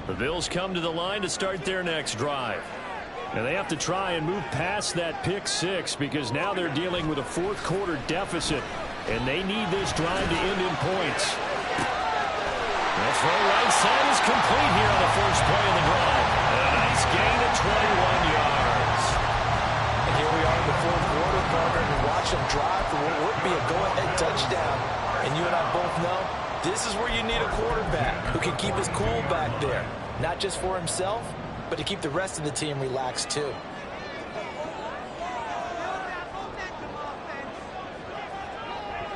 The Bills come to the line to start their next drive. And they have to try and move past that pick 6 because now they're dealing with a fourth-quarter deficit, and they need this drive to end in points. The throw right side is complete here on the first play of the drive. And a nice gain of 21 yards. And here we are in the fourth quarter, partner, and watch them drive for what would be a go-ahead touchdown. And you and I both know this is where you need a quarterback who can keep his cool back there. Not just for himself, but to keep the rest of the team relaxed too.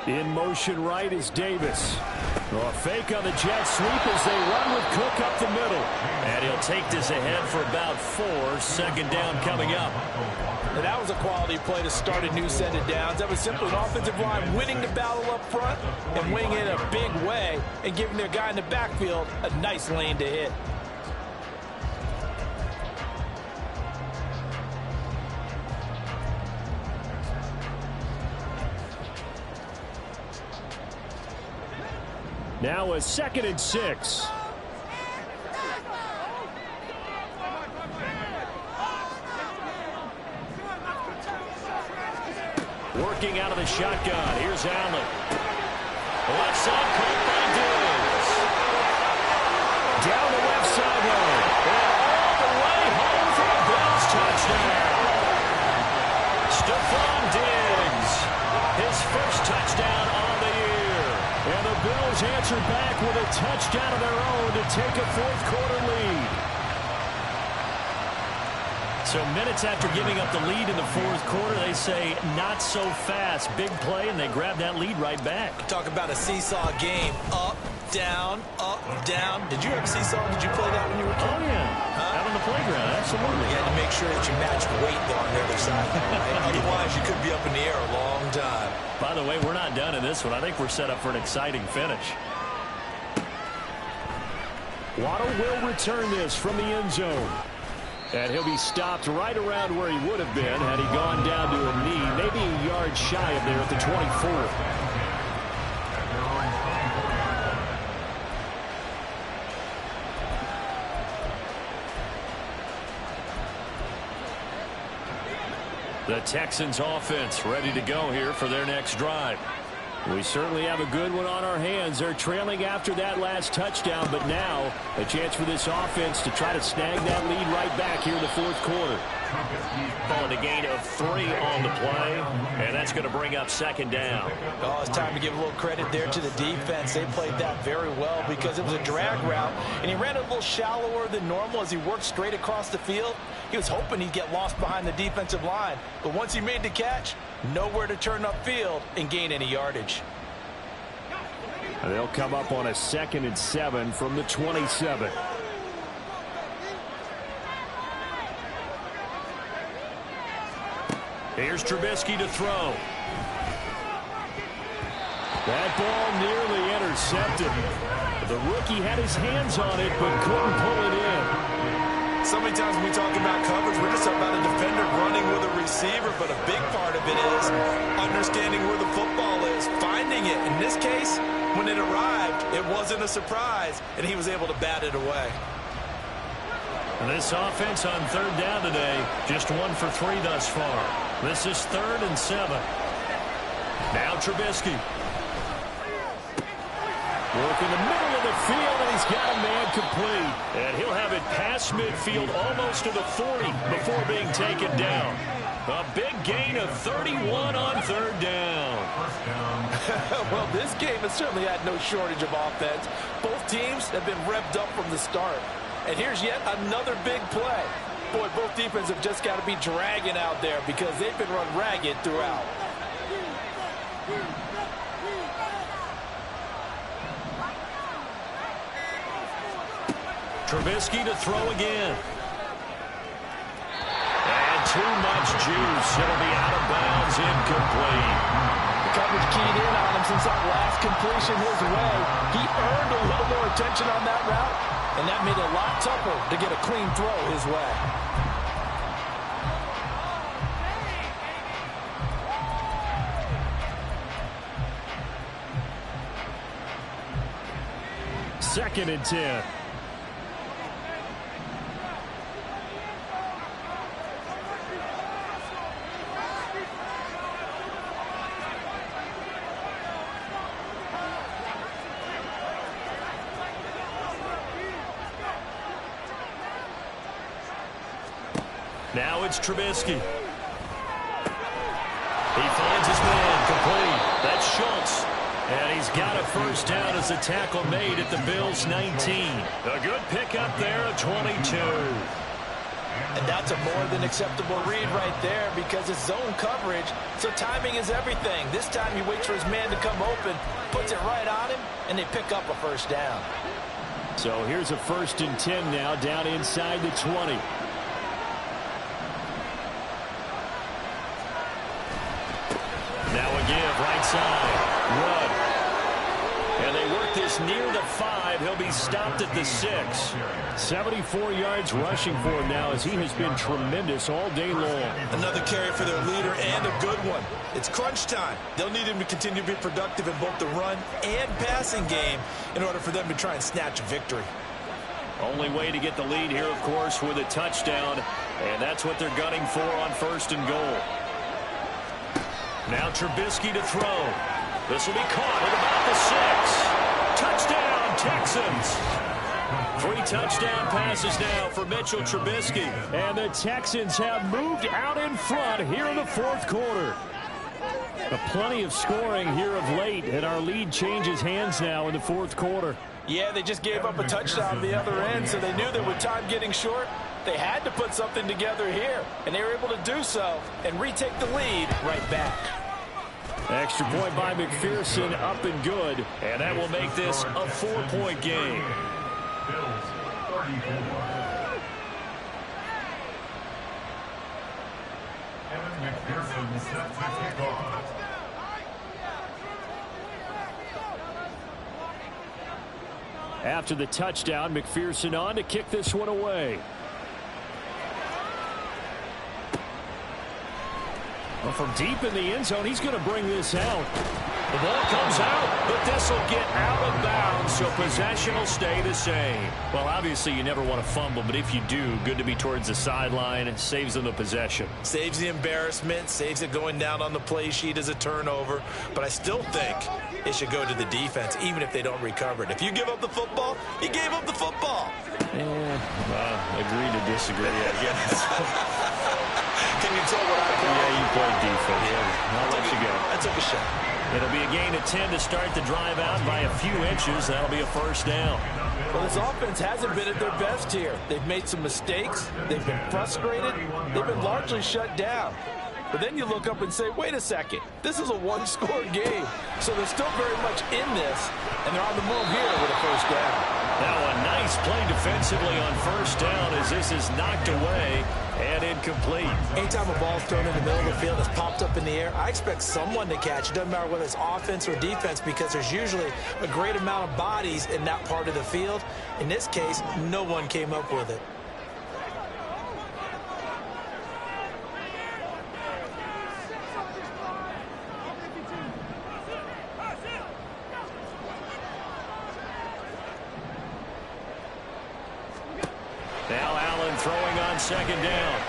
In motion right is Davis. A fake on the jet sweep as they run with Cook up the middle. And he'll take this ahead for about 4. 2nd down coming up. And that was a quality play to start a new set of downs. That was simply an offensive line winning the battle up front and winning it in a big way and giving their guy in the backfield a nice lane to hit. Now a 2nd and 6. Working out of the shotgun. Here's Allen. Left side caught by Diggs. Down the left sideline. And all the way home for a Bills touchdown. Stephon Diggs. His first touchdown on the year. And the Bills answer back with a touchdown of their own to take a fourth-quarter lead. So minutes after giving up the lead in the fourth quarter, they say not so fast. Big play, and they grab that lead right back. Talk about a seesaw game. Up, down, up, down. Did you ever seesaw? Did you play that when you were a kid? Oh, yeah. Out on the playground, absolutely. You had to make sure that you matched weight, though, on the other side. Right? Otherwise, you could be up in the air a long time. By the way, we're not done in this one. I think we're set up for an exciting finish. Waddle will return this from the end zone. And he'll be stopped right around where he would have been had he gone down to a knee, maybe a yard shy of there at the 24. The Texans offense ready to go here for their next drive. We certainly have a good one on our hands. They're trailing after that last touchdown, but now a chance for this offense to try to snag that lead right back here in the fourth quarter. Calling a gain of 3 on the play, and that's going to bring up second down. Oh, it's time to give a little credit there to the defense. They played that very well because it was a drag route, and he ran it a little shallower than normal as he worked straight across the field. He was hoping he'd get lost behind the defensive line, but once he made the catch, nowhere to turn upfield and gain any yardage. They'll come up on a 2nd and 7 from the 27. Here's Trubisky to throw. That ball nearly intercepted. The rookie had his hands on it but couldn't pull it in. So many times when we talk about coverage, we're just about a defender running with a receiver, but a big part of it is understanding where the football is, finding it. In this case, when it arrived, it wasn't a surprise, and he was able to bat it away. This offense on 3rd down today, just 1 for 3 thus far. This is 3rd and 7. Now Trubisky. Work in the middle of the field, and he's got a man complete. And he'll have it past midfield almost to the 40 before being taken down. A big gain of 31 on 3rd down. Well, this game has certainly had no shortage of offense. Both teams have been revved up from the start. And here's yet another big play. Boy, both defenses have just got to be dragging out there because they've been run ragged throughout. Trubisky to throw again. And too much juice. It'll be out of bounds, incomplete. The coverage keyed in on him since that last completion his way. He earned a little more attention on that route, and that made it a lot tougher to get a clean throw his way. Second and 10. Now it's Trubisky. He finds his man complete. That's Schultz. And he's got a first down as a tackle made at the Bills' 19. A good pickup there at 22. And that's a more than acceptable read right there because it's zone coverage, so timing is everything. This time he waits for his man to come open, puts it right on him, and they pick up a first down. So here's a 1st and 10 now down inside the 20. Now a give right side. Run. And they work this near the 5. He'll be stopped at the 6. 74 yards rushing for him now as he has been tremendous all day long. Another carry for their leader and a good one. It's crunch time. They'll need him to continue to be productive in both the run and passing game in order for them to try and snatch a victory. Only way to get the lead here, of course, with a touchdown. And that's what they're gunning for on 1st and goal. Now Trubisky to throw. This will be caught at about the 6. Touchdown, Texans. 3 touchdown passes now for Mitchell Trubisky. And the Texans have moved out in front here in the 4th quarter. Plenty of scoring here of late, and our lead changes hands now in the 4th quarter. Yeah, they just gave up a touchdown on the other end, so they knew that with time getting short, they had to put something together here, and they were able to do so and retake the lead right back. Extra point by McPherson, up and good. And that will make this a 4-point game. Bills 34. Evan McPherson set to kick off. After the touchdown, McPherson on to kick this one away. Well, from deep in the end zone, he's going to bring this out. The ball comes out, but this will get out of bounds, so possession will stay the same. Well, obviously, you never want to fumble, but if you do, good to be towards the sideline. It saves them the possession. Saves the embarrassment, saves it going down on the play sheet as a turnover. But I still think it should go to the defense, even if they don't recover it. If you give up the football, you gave up the football. Agree to disagree, I guess. Can you tell what I call? Yeah, you played defense. Yeah. I'll let you go. I took a shot. It'll be a gain of 10 to start the drive out by a few inches. That'll be a first down. Well, this offense hasn't been at their best here. They've made some mistakes. They've been frustrated. They've been largely shut down. But then you look up and say, wait a second. This is a one-score game. So they're still very much in this, and they're on the move here with a first down. Now a nice play defensively on first down as this is knocked away and incomplete. Anytime a ball's thrown in the middle of the field, it's popped up in the air, I expect someone to catch. It doesn't matter whether it's offense or defense because there's usually a great amount of bodies in that part of the field. In this case, no one came up with it. Now Allen throwing on second down.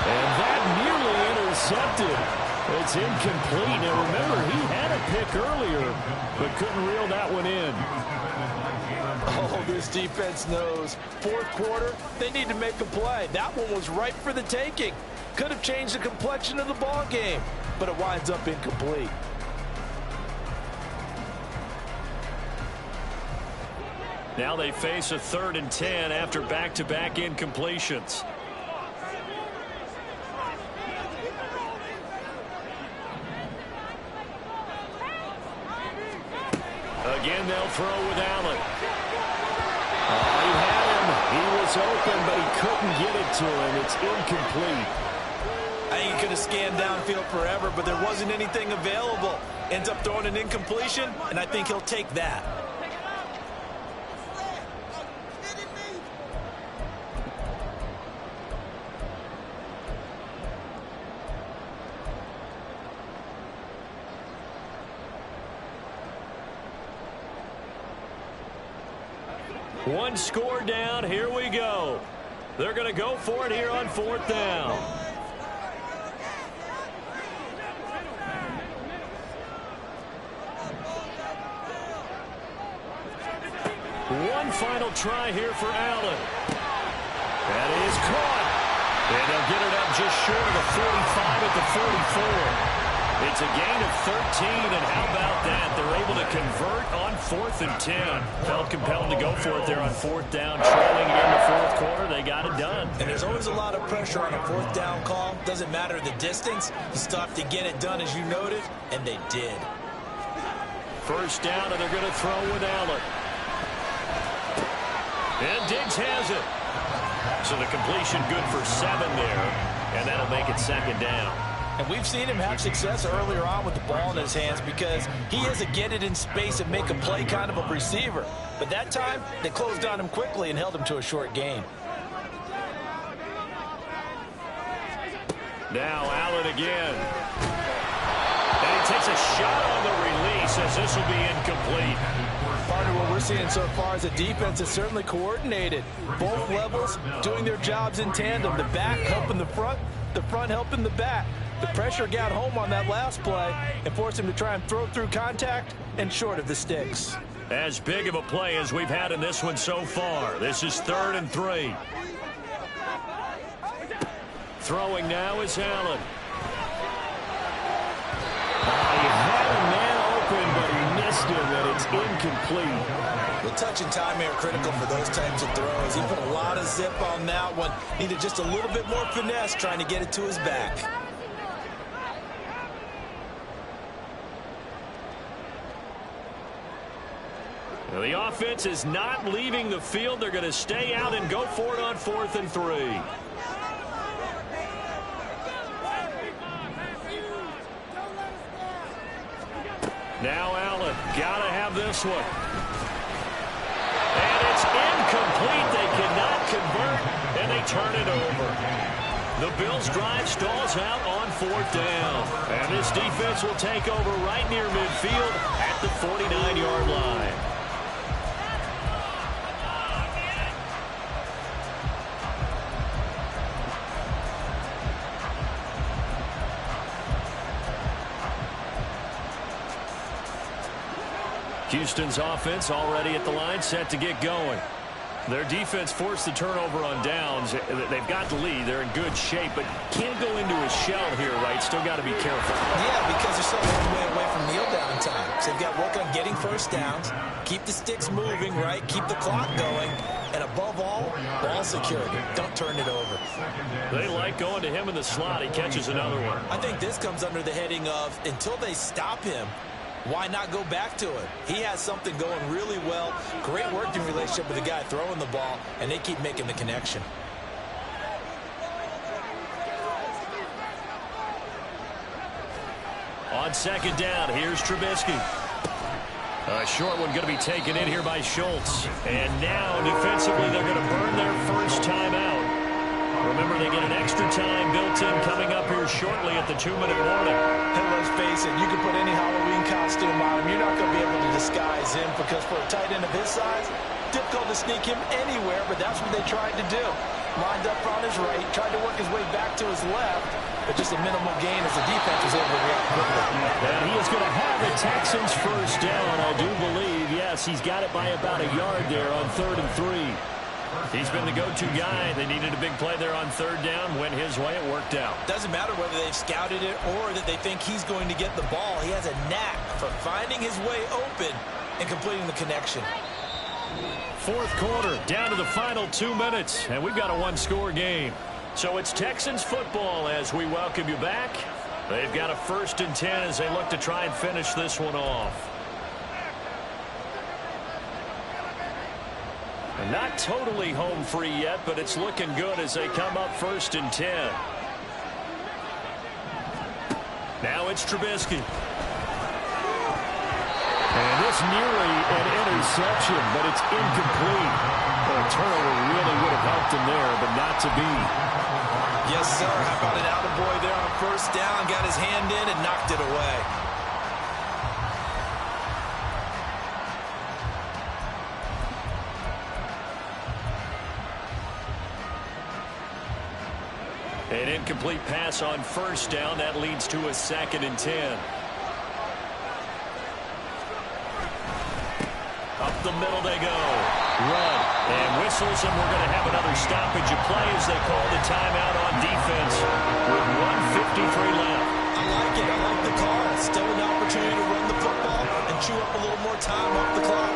And that nearly intercepted. It's incomplete. Now remember, he had a pick earlier, but couldn't reel that one in. Oh, this defense knows. Fourth quarter, they need to make a play. That one was ripe for the taking. Could have changed the complexion of the ball game, but it winds up incomplete. Now they face a 3rd and 10 after back-to-back incompletions. Again, they'll throw with Allen. He had him. He was open, but he couldn't get it to him. It's incomplete. I think he could have scanned downfield forever, but there wasn't anything available. Ends up throwing an incompletion, and I think he'll take that. One score down. Here we go. They're going to go for it here on 4th down. One final try here for Allen. That is caught. And they'll get it up just short of the 45 at the 44. It's a gain of 13, and how about that? They're able to convert on 4th and 10. Felt compelled to go for it there on 4th down. Trailing in the 4th quarter, they got it done. And there's always a lot of pressure on a 4th down call. Doesn't matter the distance. You still have to get it done, as you noted, and they did. First down, and they're going to throw with Allen. And Diggs has it. So the completion good for 7 there, and that'll make it 2nd down. And we've seen him have success earlier on with the ball in his hands because he is a get it in space and make a play kind of a receiver. But that time, they closed on him quickly and held him to a short gain. Now Allen again. And he takes a shot on the release as this will be incomplete. Partner, what we're seeing so far is a defense is certainly coordinated. Both levels doing their jobs in tandem. The back helping the front helping the back. The pressure got home on that last play and forced him to try and throw through contact and short of the sticks. As big of a play as we've had in this one so far. This is 3rd and 3. Throwing now is Allen. He had a man open, but he missed him, and it's incomplete. The touch and timing are critical for those types of throws. He put a lot of zip on that one. Needed just a little bit more finesse trying to get it to his back. Now the offense is not leaving the field. They're going to stay out and go for it on 4th and 3. Now Allen, got to have this one. is incomplete. They cannot convert, and they turn it over. The Bills' drive stalls out on 4th down. And this defense will take over right near midfield at the 49-yard line. Houston's offense already at the line, set to get going. Their defense forced the turnover on downs. They've got the lead. They're in good shape, but can't go into a shell here, right? Still got to be careful. Yeah, because they're so long way away from kneel down time. So they've got to work on getting first downs, keep the sticks moving, right? Keep the clock going. And above all, ball security. Don't turn it over. They like going to him in the slot. He catches another one. I think this comes under the heading of, until they stop him, why not go back to it? He has something going really well. Great working relationship with the guy throwing the ball, and they keep making the connection. On 2nd down, here's Trubisky. A short one going to be taken in here by Schultz. And now, defensively, they're going to burn their first timeout. Remember, they get an extra time built in coming up here shortly at the 2-minute warning. And let's face it, you can put any Halloween costume on him. You're not going to be able to disguise him because for a tight end of his size, difficult to sneak him anywhere, but that's what they tried to do. Lined up on his right, tried to work his way back to his left, but just a minimal gain as the defense was able to react quickly. And he is going to have the Texans first down, I do believe. Yes, he's got it by about a yard there on 3rd and 3. He's been the go-to guy. They needed a big play there on 3rd down. Went his way. It worked out. Doesn't matter whether they've scouted it or that they think he's going to get the ball. He has a knack for finding his way open and completing the connection. 4th quarter, down to the final 2 minutes, and we've got a 1-score game. So it's Texans football as we welcome you back. They've got a 1st and 10 as they look to try and finish this one off. And not totally home free yet, but it's looking good as they come up 1st and 10. Now it's Trubisky. And this nearly an interception, but it's incomplete. A turnover really would have helped him there, but not to be. Yes, sir. How about an attaboy there on 1st down? Got his hand in and knocked it away. An incomplete pass on 1st down. That leads to a 2nd and 10. Up the middle they go. Run. And whistles, and we're going to have another stoppage of play as they call the timeout on defense with 1:53 left. I like it. I like the call. Still an opportunity to run the football and chew up a little more time off the clock.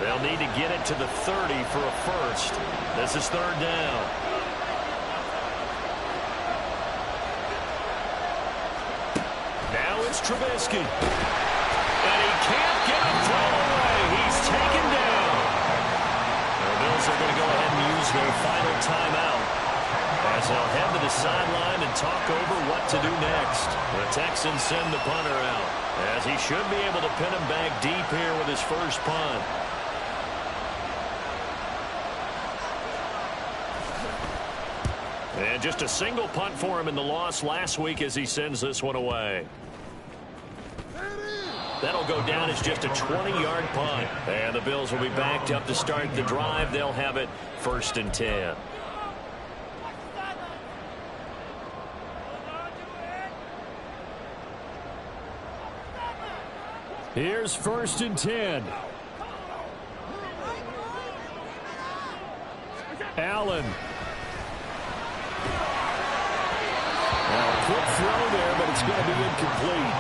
They'll need to get it to the 30 for a first. This is 3rd down. Now it's Trubisky. And he can't get it thrown away. He's taken down. The Bills are going to go ahead and use their final timeout as they'll head to the sideline and talk over what to do next. The Texans send the punter out as he should be able to pin him back deep here with his first punt. And just a single punt for him in the loss last week as he sends this one away. That'll go down as just a 20-yard punt. And the Bills will be backed up to start the drive. They'll have it 1st and 10. Here's 1st and 10. Allen. Quick throw there, but it's going to be incomplete.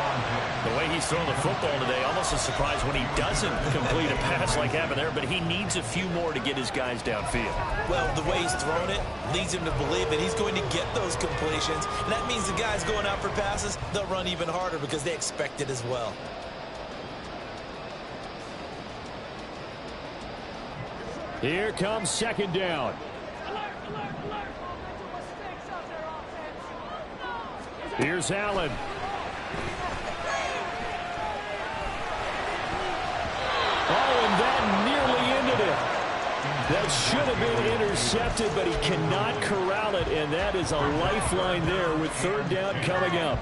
The way he's throwing the football today, almost a surprise when he doesn't complete a pass like happened there, but he needs a few more to get his guys downfield. Well, the way he's thrown it leads him to believe that he's going to get those completions, and that means the guys going out for passes, they'll run even harder because they expect it as well. Here comes 2nd down. Here's Allen. That should have been intercepted, but he cannot corral it, and that is a lifeline there with third down coming up.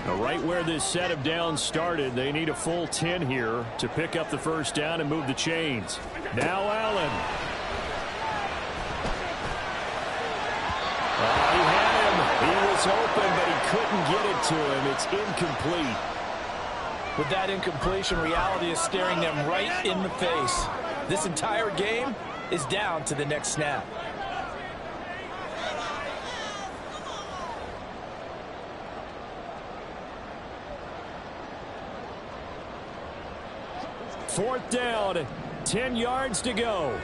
Now, right where this set of downs started, they need a full 10 here to pick up the first down and move the chains. Now Allen. He had him. He was open, but he couldn't get it to him. It's incomplete. With that incompletion, reality is staring them right in the face. This entire game is down to the next snap. Fourth down, 10 yards to go.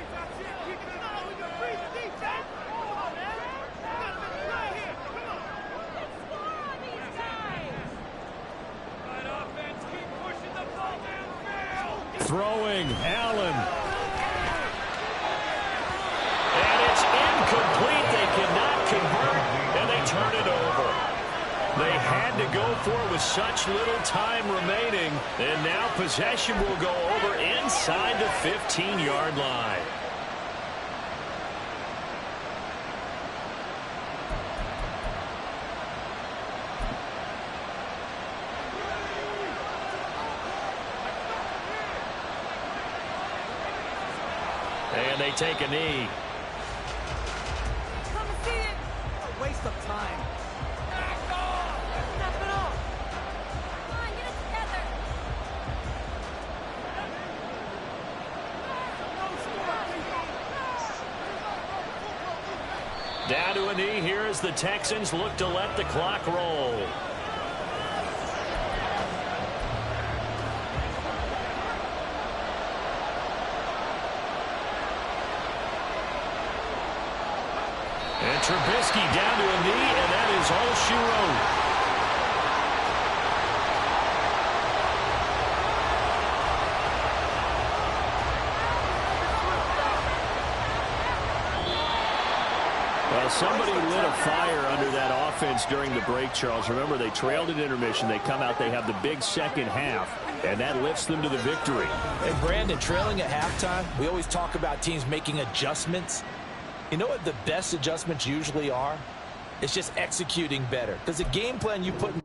Throwing, Allen. And it's incomplete. They cannot convert, and they turn it over. They had to go for it with such little time remaining, and now possession will go over inside the 15-yard line. And they take a knee. Come and see it. A waste of time. Back off. Step it up. Come on, get it together. Down to a knee here as the Texans look to let the clock roll. And Trubisky down to a knee, and that is all she wrote. Well, somebody lit a fire under that offense during the break, Charles. Remember, they trailed at intermission. They come out, they have the big second half, and that lifts them to the victory. And Brandon, trailing at halftime, we always talk about teams making adjustments. You know what the best adjustments usually are? It's just executing better. Because the game plan you put in